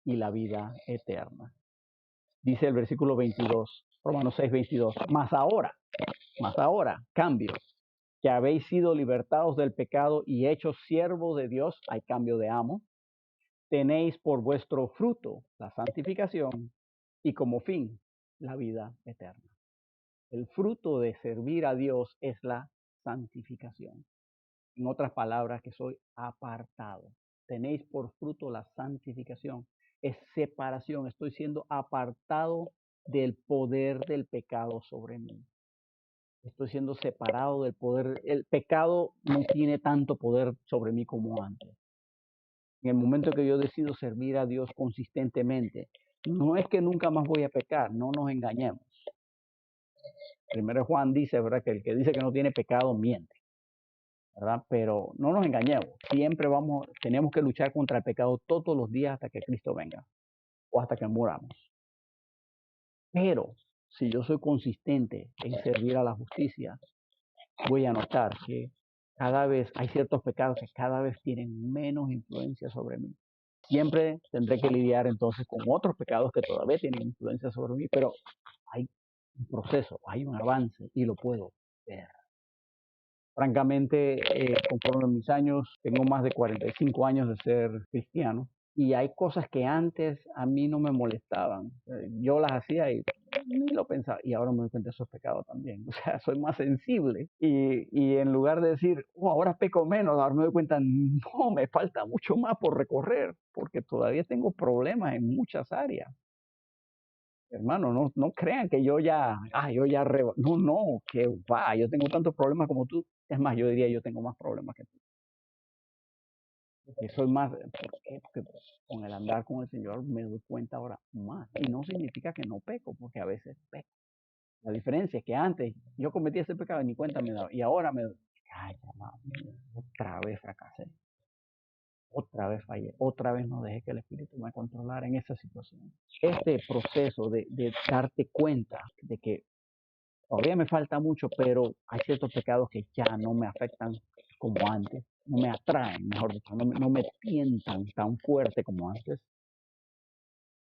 y la vida eterna. Dice el versículo 22, Romanos 6:22, más ahora, cambio, que habéis sido libertados del pecado y hechos siervos de Dios, hay cambio de amo, tenéis por vuestro fruto la santificación y como fin la vida eterna. El fruto de servir a Dios es la santificación. En otras palabras, que soy apartado. Tenéis por fruto la santificación. Es separación. Estoy siendo apartado del poder del pecado sobre mí. Estoy siendo separado del poder. El pecado no tiene tanto poder sobre mí como antes. En el momento que yo decido servir a Dios consistentemente, no es que nunca más voy a pecar, no nos engañemos. Primero Juan dice, ¿verdad? Que el que dice que no tiene pecado miente, ¿verdad? Pero no nos engañemos, siempre tenemos que luchar contra el pecado todos los días hasta que Cristo venga o hasta que muramos. Pero si yo soy consistente en servir a la justicia, voy a notar que cada vez hay ciertos pecados que cada vez tienen menos influencia sobre mí. Siempre tendré que lidiar entonces con otros pecados que todavía tienen influencia sobre mí, pero hay un proceso, hay un avance y lo puedo ver. Francamente, conforme mis años, tengo más de 45 años de ser cristiano y hay cosas que antes a mí no me molestaban. Yo las hacía y ni lo pensaba y ahora me doy cuenta de esos pecados también. O sea, soy más sensible y en lugar de decir, oh, ahora peco menos, ahora me doy cuenta, no, me falta mucho más por recorrer porque todavía tengo problemas en muchas áreas. Hermano, no crean que no, que va, yo tengo tantos problemas como tú. Es más, yo diría, yo tengo más problemas que tú. Porque soy más, ¿por qué? Porque con el andar con el Señor me doy cuenta ahora más. Y no significa que no peco, porque a veces peco. La diferencia es que antes yo cometía ese pecado y ni cuenta me daba. Y ahora ay, hermano, otra vez fracasé. Otra vez fallé, otra vez no dejé que el Espíritu me controlara en esa situación. Este proceso de darte cuenta de que todavía me falta mucho, pero hay ciertos pecados que ya no me afectan como antes, no me atraen, mejor dicho, no me tientan tan fuerte como antes.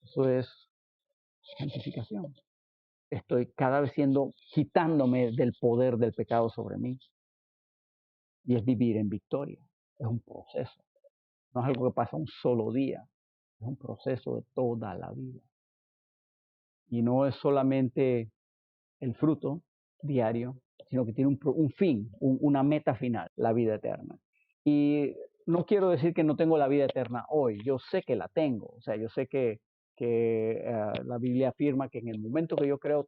Eso es santificación. Estoy cada vez quitándome del poder del pecado sobre mí. Y es vivir en victoria. Es un proceso. No es algo que pasa un solo día. Es un proceso de toda la vida. Y no es solamente el fruto diario, sino que tiene un fin, una meta final, la vida eterna. Y no quiero decir que no tengo la vida eterna hoy, yo sé que la tengo, o sea, yo sé que la Biblia afirma que en el momento que yo creo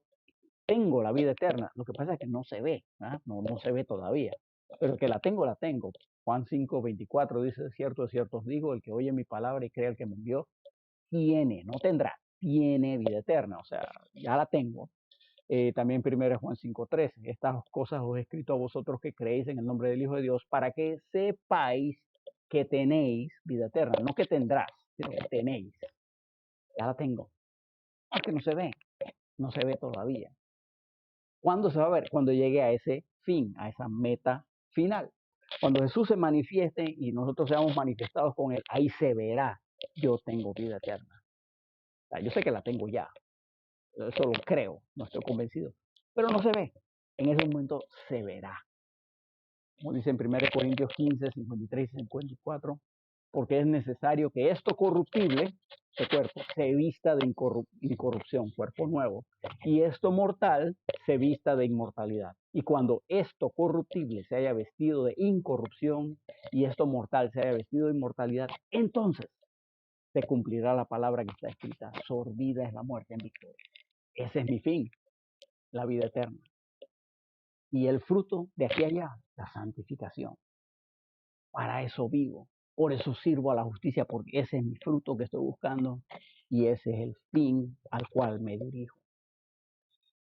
tengo la vida eterna, lo que pasa es que no se ve, ¿ah? No se ve todavía. pero que la tengo, la tengo. Juan 5:24 dice, de cierto os digo, el que oye mi palabra y cree al que me envió, tiene, no tendrá, tiene vida eterna, o sea, ya la tengo. También 1 Juan 5:13, estas cosas os he escrito a vosotros que creéis en el nombre del Hijo de Dios, para que sepáis que tenéis vida eterna, no que tendrás, sino que tenéis, ya la tengo, aunque no se ve todavía. ¿Cuándo se va a ver? Cuando llegue a ese fin, a esa meta final. Cuando Jesús se manifieste y nosotros seamos manifestados con Él, ahí se verá, yo tengo vida eterna. O sea, yo sé que la tengo ya, eso lo creo, no estoy convencido, pero no se ve. En ese momento se verá. Como dice en 1 Corintios 15:53 y 54, porque es necesario que esto corruptible, este cuerpo, se vista de incorrupción, cuerpo nuevo, y esto mortal se vista de inmortalidad. Y cuando esto corruptible se haya vestido de incorrupción y esto mortal se haya vestido de inmortalidad, entonces se cumplirá la palabra que está escrita, sorbida es la muerte en victoria. Ese es mi fin, la vida eterna. Y el fruto de aquí a allá, la santificación. Para eso vivo, por eso sirvo a la justicia, porque ese es mi fruto que estoy buscando y ese es el fin al cual me dirijo.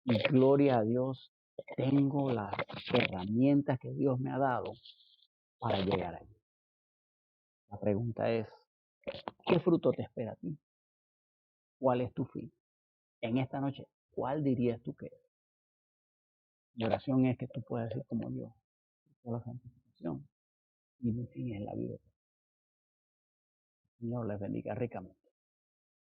Y gloria a Dios, tengo las herramientas que Dios me ha dado para llegar allí. La pregunta es, ¿qué fruto te espera a ti? ¿Cuál es tu fin? En esta noche, ¿cuál dirías tú que es? Mi oración es que tú puedas decir como yo, la santificación y mi fin es la vida. Señor les bendiga ricamente.